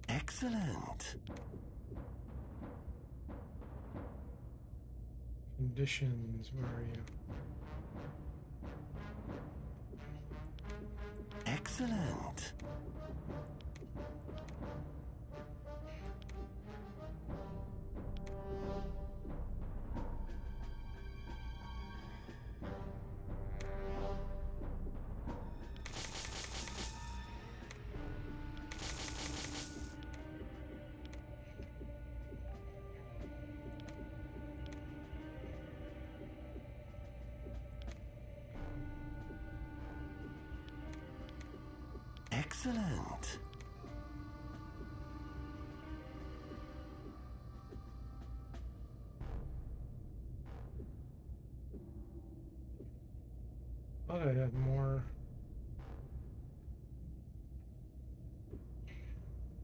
Excellent. Conditions, where are you? Excellent. Excellent. Thought I had more.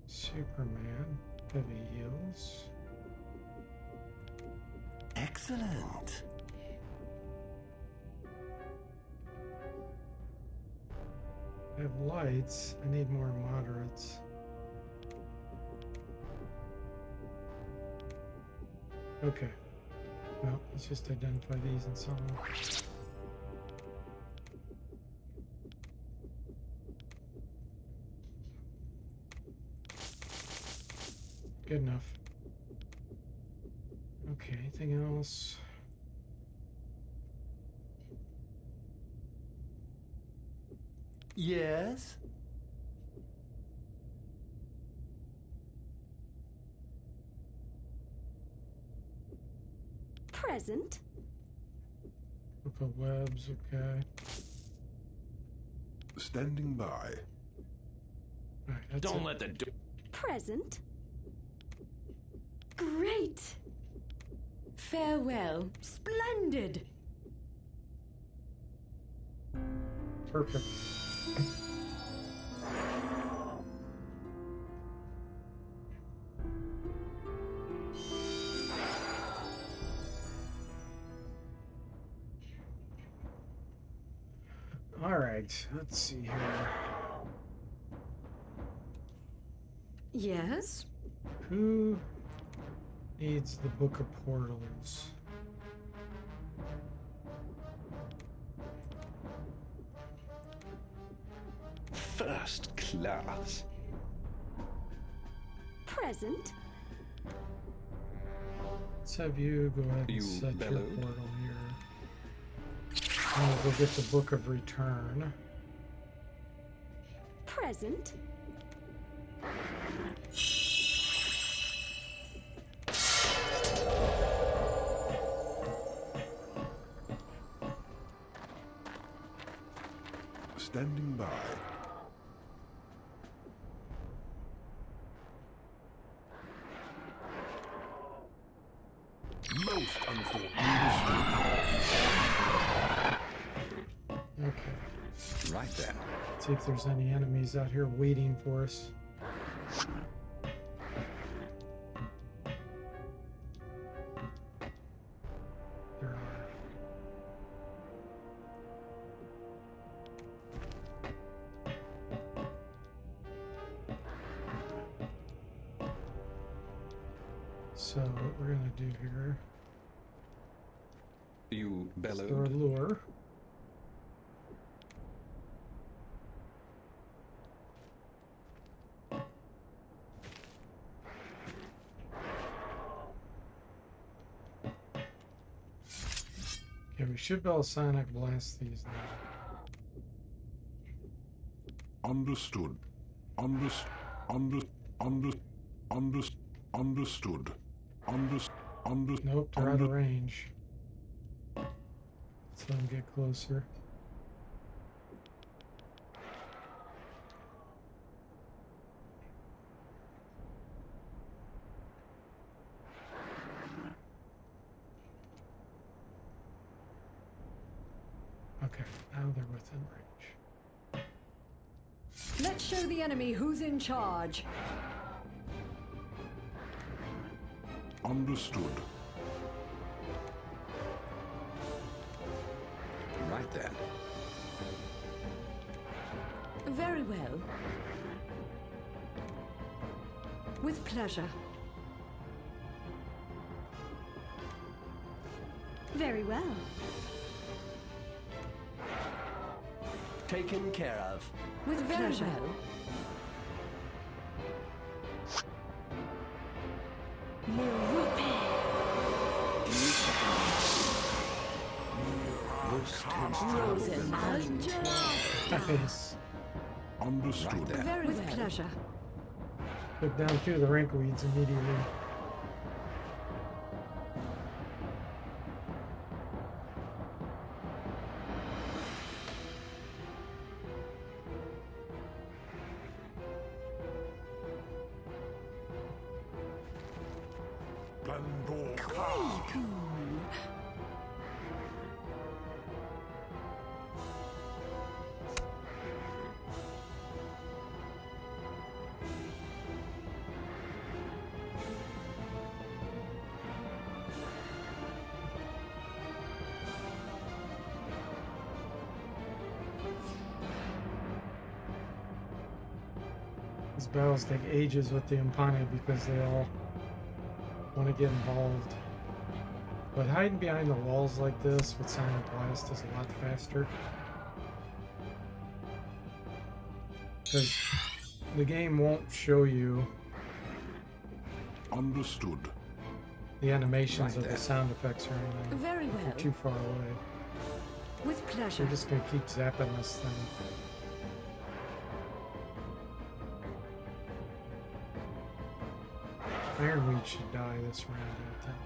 Superman, heavy heals. Excellent. I have lights. I need more moderates. Okay. Well, let's just identify these and so on. good enough. Okay, anything else? Yes? Present. Put webs, okay. Standing by. Alright, that's Don't it. let the door. Present. Great. Farewell. Splendid. Perfect. All right, let's see here. Yes? Who needs the Book of Portals? First class. Present. Let's have you go ahead and You set your bellowed? portal here. And we'll go get the Book of Return. Present. Standing by. Most unfortunate. Okay. Right then. See if there's any enemies out here waiting for us. There are. So what we're gonna do here You is throw a bellowed. lure. Okay, we should be able to Sonic Blast these now. Understood. Understood. Understood. Nope, they're out of range. Let's let them get closer. Okay, now they're within range. Let's show the enemy who's in charge. Understood. Right then. Very well. With pleasure. Very well. Taken care of. With Very pleasure. well. Rosen. Nice. Understood. Right then. Very With well. pleasure. Put down two of the wrinkleweeds immediately. These battles take ages with the Impani because they all want to get involved. But hiding behind the walls like this with Sonic Blast is a lot faster. Because the game won't show you Understood. the animations Right of the then. sound effects or anything. Very They're well. too far away. With So pleasure. we're just gonna keep zapping this thing. Ironweed should die this round, I think.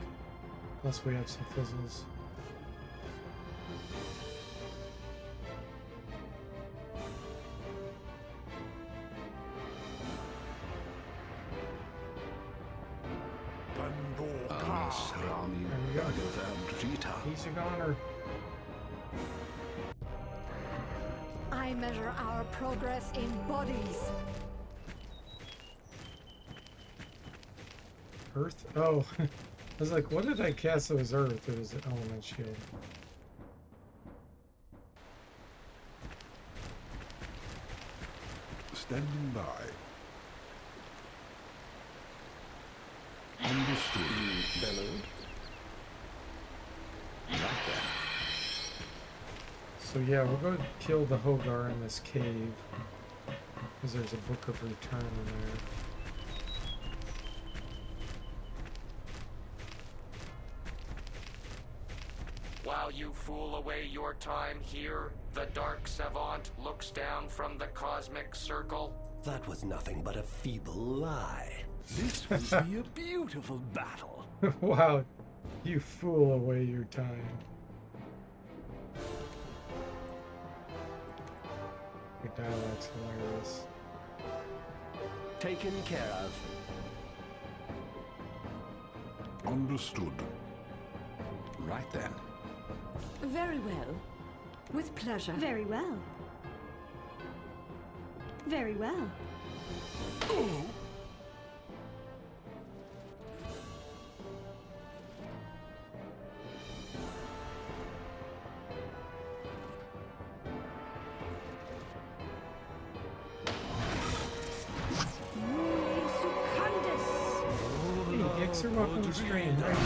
Unless we have some fizzles. Rami There we go. Bhagavad-gita. He's a goner. I measure our progress in bodies. Earth? Oh. I was like, what did I cast that was Earth? It was an element shield. Standing by. Understood. Bellowed. Right then. So yeah, we'll go kill the Hogar in this cave. Because there's a Book of Return in there. While you fool away your time here, the Dark Savant looks down from the cosmic circle. That was nothing but a feeble lie. This will be a beautiful battle. Wow, you fool away your time. Your dialogue's hilarious. Taken care of. Understood. Right then. Very well. With pleasure. Very well. Very well. Muli Secundus. Hey, Gix, you're welcome to stream. There you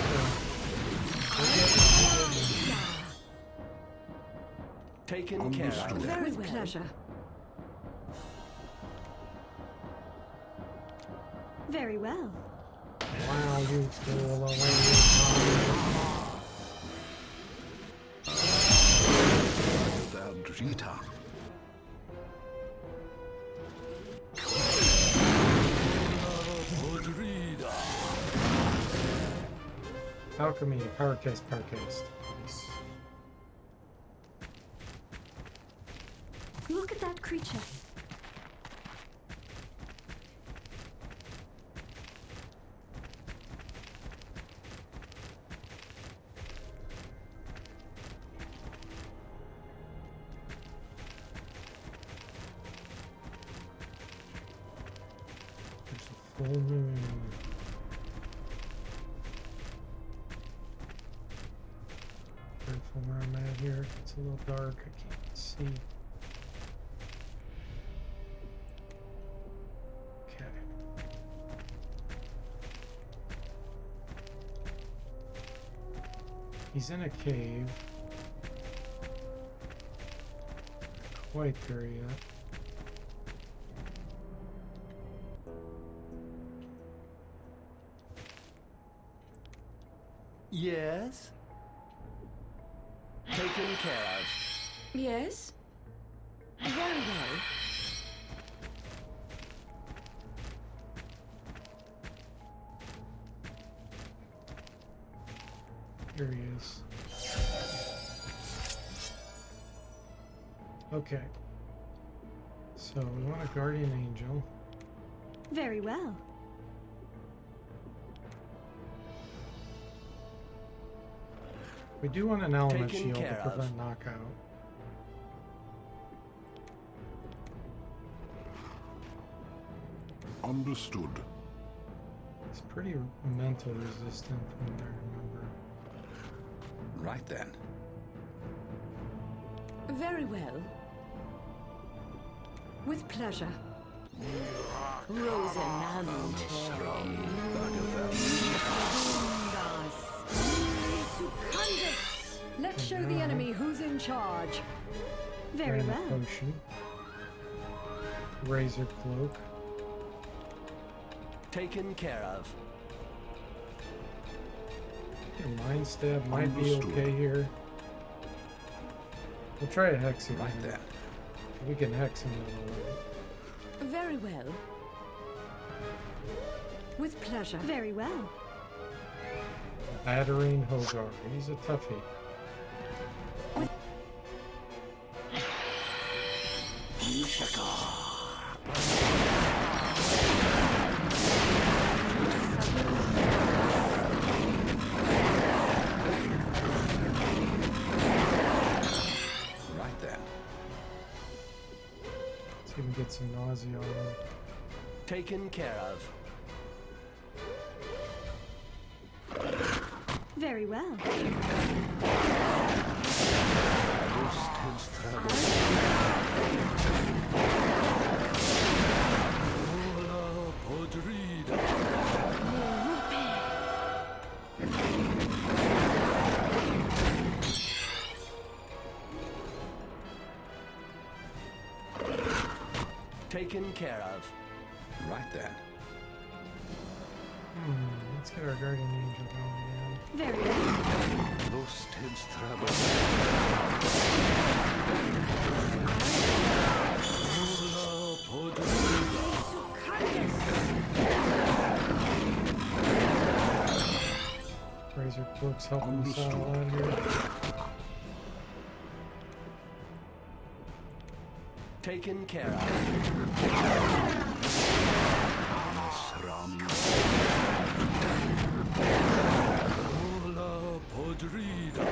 Taken care of. Understood. Very with pleasure. Very well. go. Wow, you fool away your Bhagavad-gita. time. Alchemy, Powercast, Powercast. Nice. Look at that creature. There's a full moon. Careful where I'm at here. It's a little dark. I can't see. Okay. He's in a cave. Not quite there yet. Yes? Taken care of. Yes? Very well. Here he is. Okay. So we want a guardian angel. Very well. We do want an element Taken shield to care of. prevent knockout. Understood. It's pretty mental resistant from what I remember. Right then. Very well. With pleasure. Rosenand. Rami Bhagavad-gita. Let's show the enemy who's in charge. Very And a well. potion. Razor cloak. Taken care of. Mind stab might be Understood. okay here. We'll try a hex again. Right then. We can hex him in a way. Very well. With pleasure. Very well. Battering Hogar. He's a toughie. Right then. Let's see if we can get some nausea on him. Taken care of. Very well. Hola, podrida. Taken care of. Right then. Let's get our guardian angel going again. Very well. Los tens trabas. Hola, podrida. Razor Cloak's helping us out a lot Understood. here. Taken care of. Sram. Hola, podrida.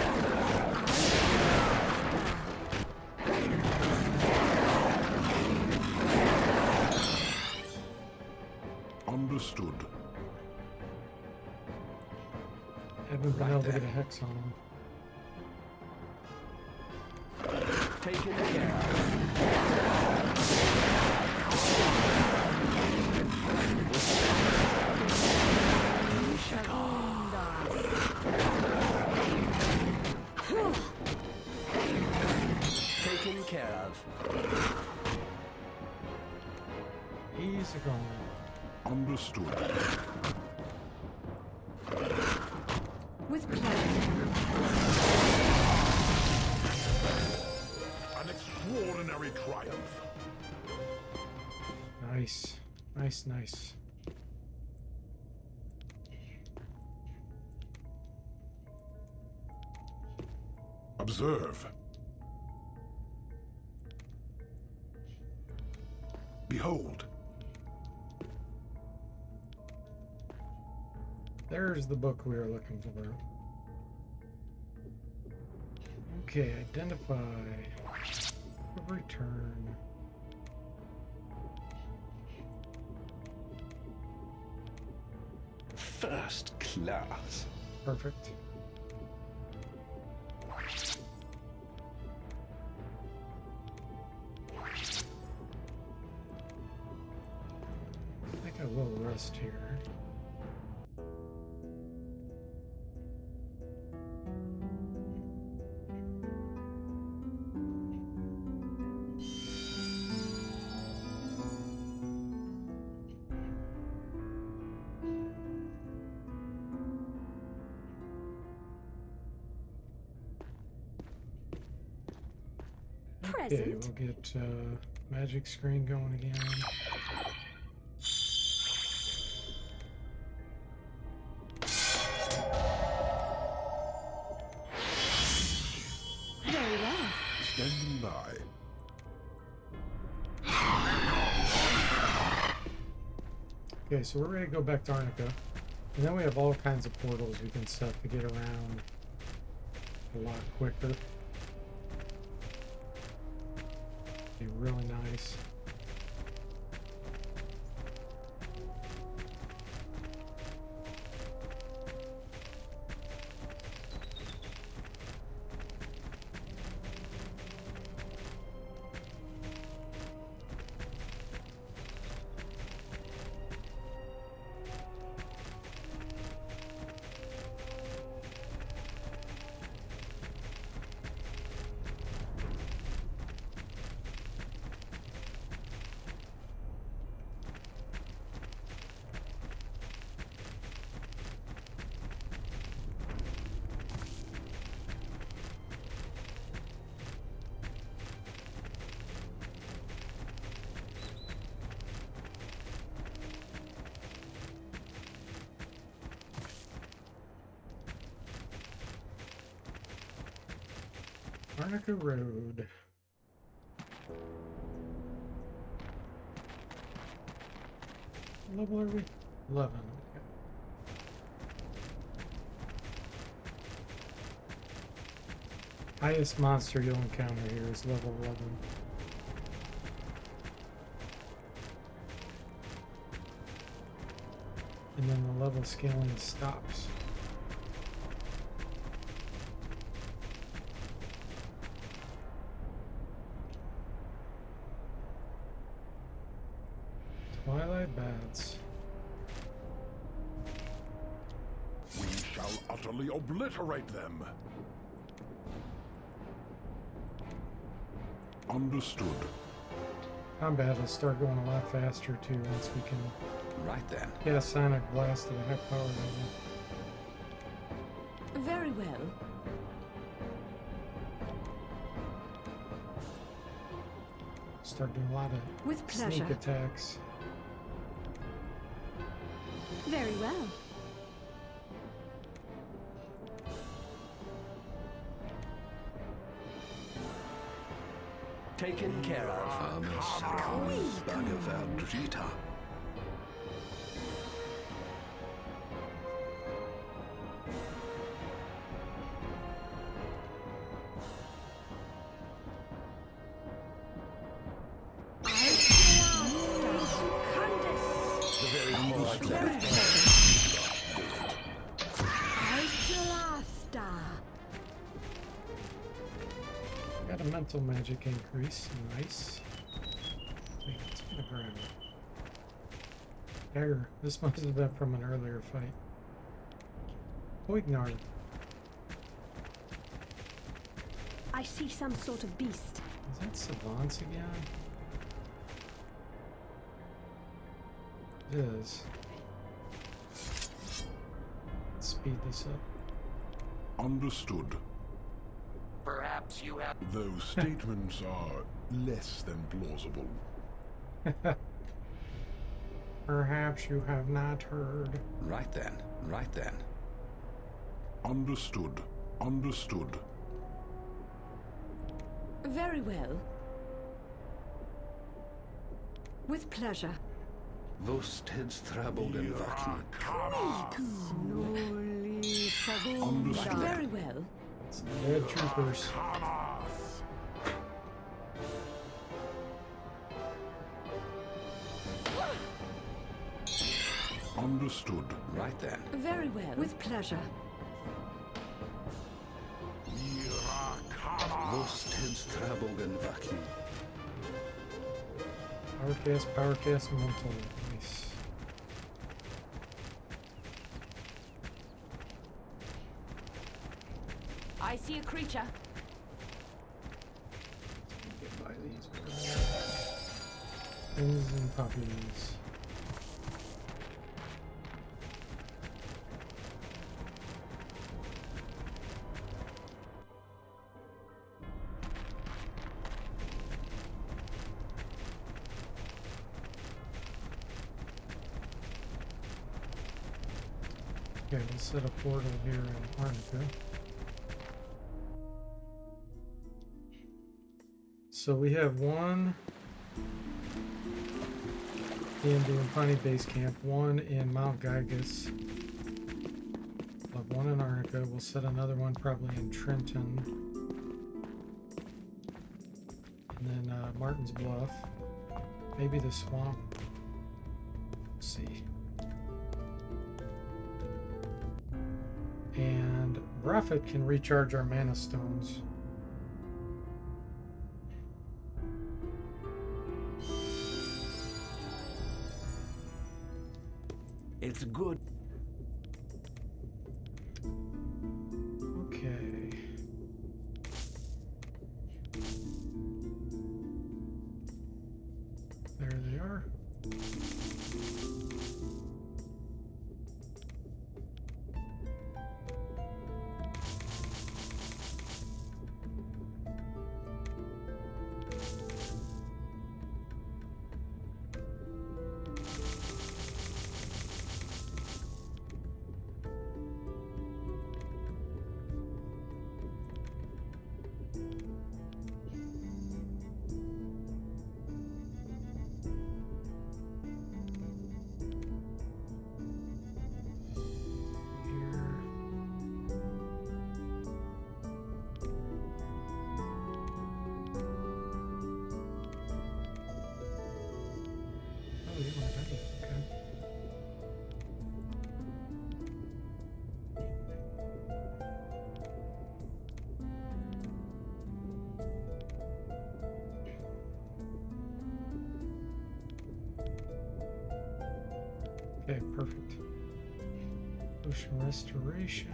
Understood. Haven't been Right able to there. get a hex on him. Taken care of. Taken care of. Easy going. Understood. With pleasure. An extraordinary triumph. Nice. Nice, nice. Observe. Behold. There's the book we were looking for. Okay, identify. Return. First class. Perfect. I think I will rest here. Okay, Present. we'll get magic screen going again. Very well. Standing by. Okay, so we're ready to go back to Arnica. And then we have all kinds of portals we can set to get around a lot quicker. Be really nice. Arnica Road. What level are we? 11. Okay. Highest monster you'll encounter here is level 11. And then the level scaling stops. Twilight Bats. We shall utterly obliterate them. Understood. Combat will start going a lot faster too once we can Right then. get a Sonic Blast at a high power level. Very well. Start doing a lot of With sneak pleasure. attacks. Very well. Taken care of. Bagaverdrita. The very Got a mental magic increase. Nice. Wait, what's gonna grab it? Dagger. This must have been from an earlier fight. Poignard. I see some sort of beast. Is that Savants again? It is. Let's speed this up. Understood. Perhaps you have. Those statements are less than plausible. Perhaps you have not heard. Right then. Right then. Understood. Understood. Very well. With pleasure. Vosteds trabogen vaknit. Understood. Very well. It's the dead troopers. Understood. Right then. Very well. With pleasure. Vosteds trabogen vaknit. Powercast, mental. Nice. I see a creature. Get by these things and puppies. Okay, let's set a portal here in Arnica. So we have one in the Impani base camp, one in Mount Gygus. We'll have one in Arnica. We'll set another one probably in Trenton. And then Martin's Bluff. Maybe the swamp. Let's see. And Prophet can recharge our mana stones. It's good. Okay. There they are. Okay, perfect. Potion restoration.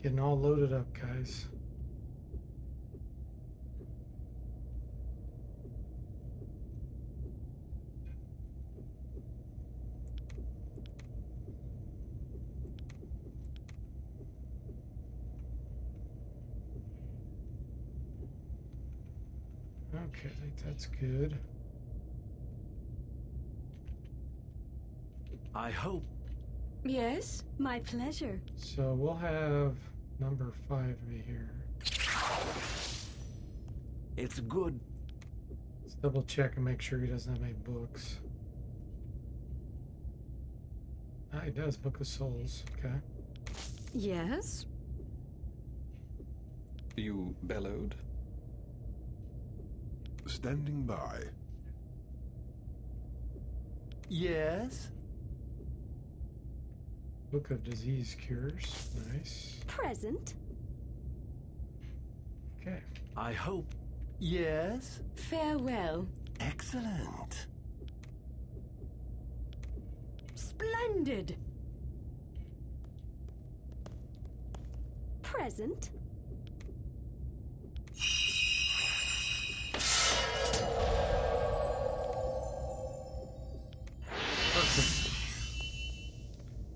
Getting all loaded up, guys. Okay, I think that's good. I hope. Yes? My pleasure. So we'll have number 5 be here. It's good. Let's double check and make sure he doesn't have any books. Ah, he does. Book of Souls. Okay. Yes? You bellowed? Standing by. Yes? Book of Disease Cures. Nice. Present. Okay. I hope. Yes? Farewell. Excellent. Splendid. Present. Perfect.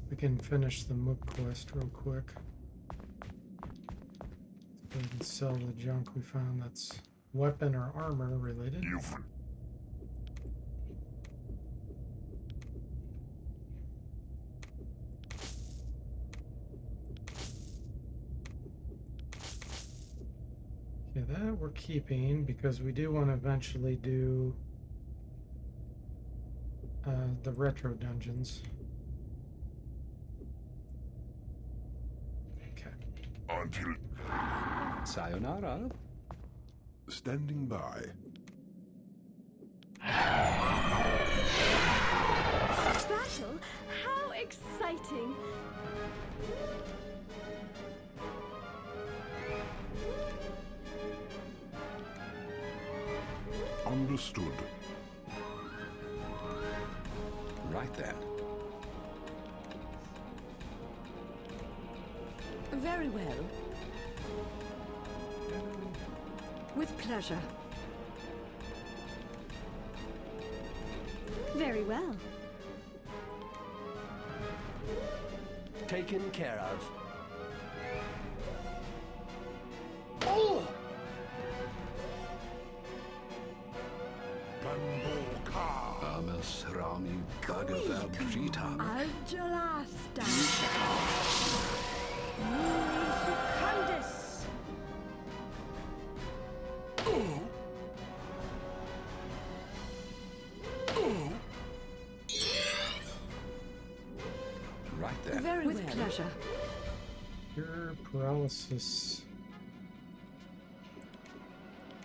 We can finish the Mook quest real quick. Let's go ahead and sell the junk we found that's weapon or armor related. You've Okay, that we're keeping because we do want to eventually do the retro dungeons. Okay. until Sayonara. standing by. Battle? How exciting! Understood. Right then. Very well. With pleasure. Very well. Taken care of. Amas Rami Bhagavad Gita. Algelasta. Secundus. Right then. Very with pleasure. Pure paralysis.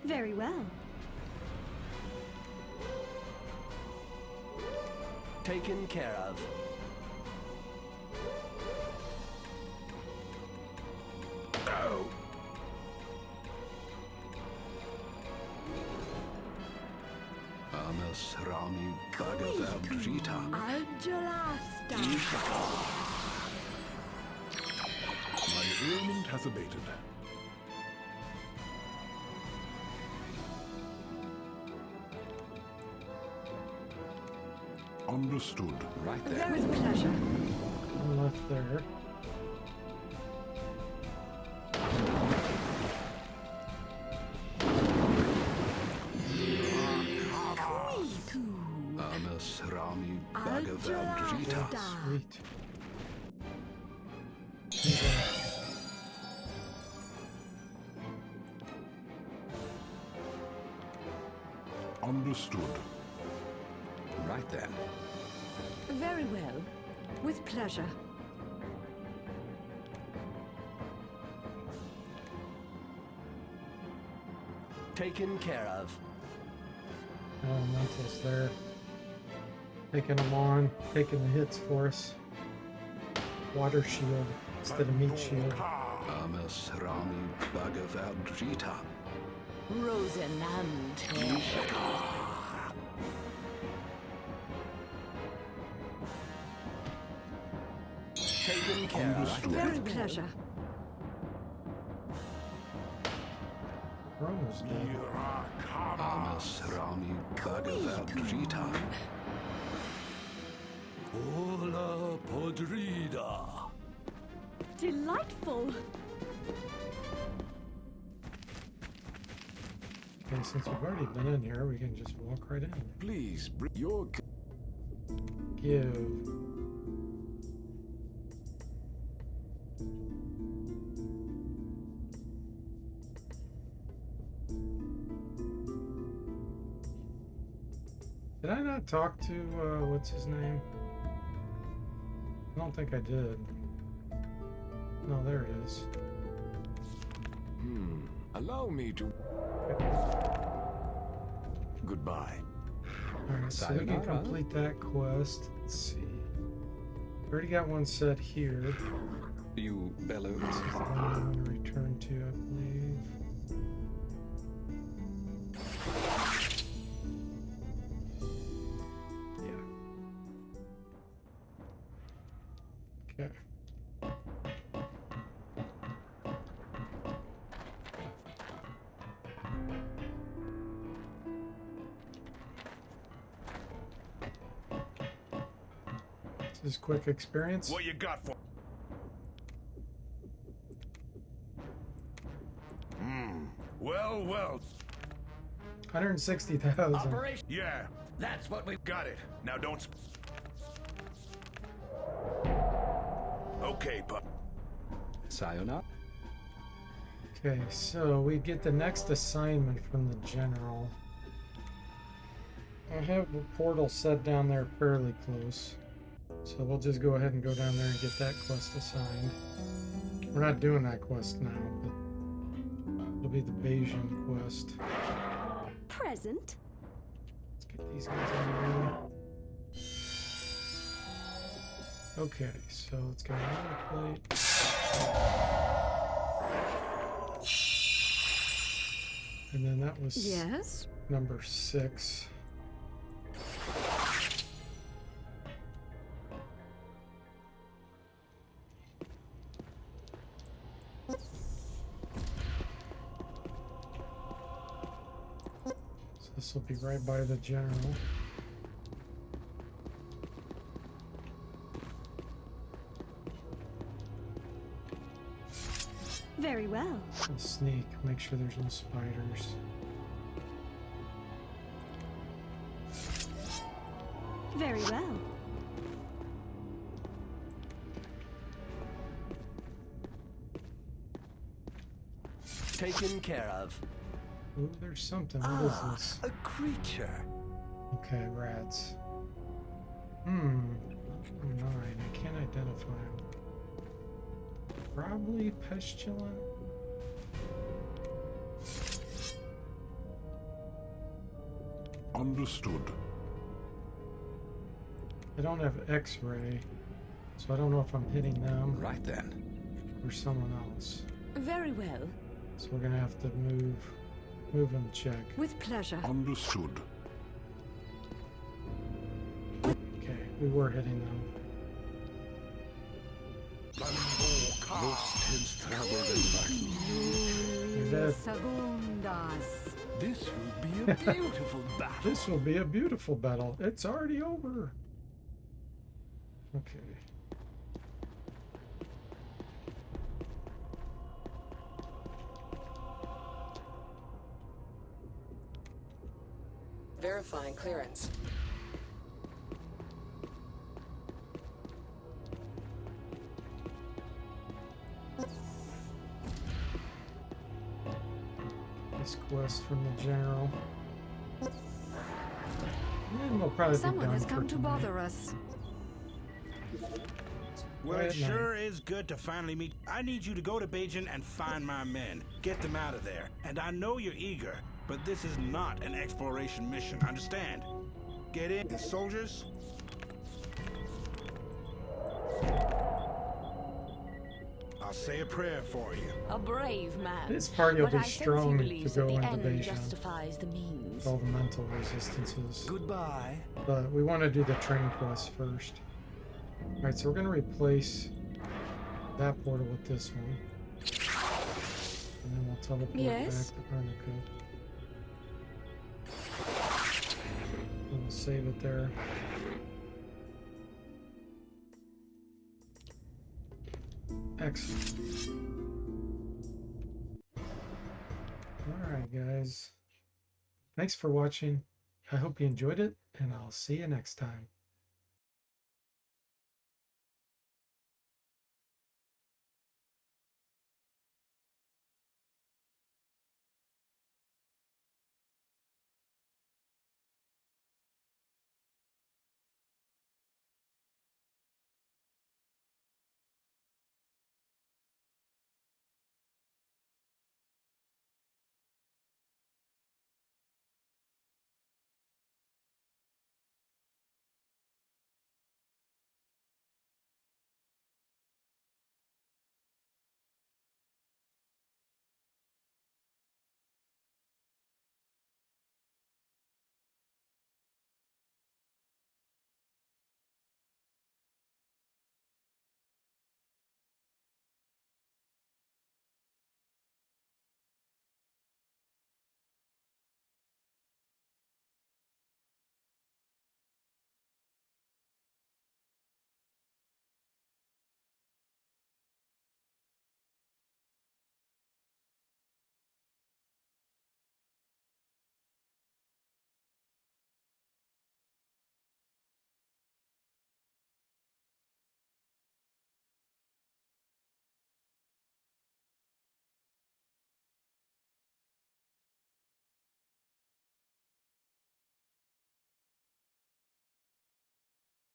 Very well. Taken care of. Amas Rami Bhagavad Gita. Algelasta. My ailment has abated. Understood. Right then. With pleasure. One left there. Amas Rami Bhagavad Gita. Sweet. Understood. Right then. Very well. With pleasure. Taken care of. Elementals there. Taking them on, taking the hits for us. water shield instead of meat shield. Amas Rami Bhagavad-gita. Rosenante. Taken care of. With pleasure. Roma's dead. Amas Rami Bhagavad-gita. Hola podrida. Delightful. Okay, since we've already been in here, we can just walk right in. Please, bring your... Give. Did I not talk to, what's his name? I don't think I did. No, there it is. Allow me to... Goodbye. Alright, so we can complete that quest. Let's see. Already got one set here. You bellowed. This is the one I'm going to return to, I believe. Yeah. Okay. This is quick experience. What you got for? Well, well. 160,000. Operation. Yeah, That's what we got it. Now don't. Okay, pup. Sayonara. Okay, so we get the next assignment from the general. I have a portal set down there fairly close. So we'll just go ahead and go down there and get that quest assigned. We're not doing that quest now, but it'll be the Bayesian quest. Present. Let's get these guys out of the way. Okay, so let's get another plate. And then that was Yes. number 6. So this will be right by the general. Very well. I'll sneak, make sure there's no spiders. Very well. taken care of. Ooh, there's something. What is this? A creature. Okay, rats. Oh, 9. I can't identify them. Probably pestilent. Understood. I don't have X-ray, so I don't know if I'm hitting them Right then. or someone else. Very well. So we're gonna have to move and check. With pleasure. Understood. Okay, we were hitting them. Lost in trouble and They're dead. Segundas. This will be a beautiful battle. This will be a beautiful battle. It's already over. Okay. Verifying clearance. This quest from the general. And we'll probably be Someone done has for come to tonight. bother us. Well, Quiet it night. sure is good to finally meet. I need you to go to Beijing and find my men. Get them out of there. And I know you're eager, but this is not an exploration mission, understand? Get in, soldiers. I'll say a prayer for you. A brave man. This party will But be I sense he strong to believes go that the into end Beijing. justifies the means. All the mental resistances. Goodbye. But we want to do the train quest first. Alright, so we're going to replace that portal with this one. And then we'll teleport Yes? back to Arnica. And we'll save it there. Excellent. Alright, guys. Thanks for watching. I hope you enjoyed it, and I'll see you next time.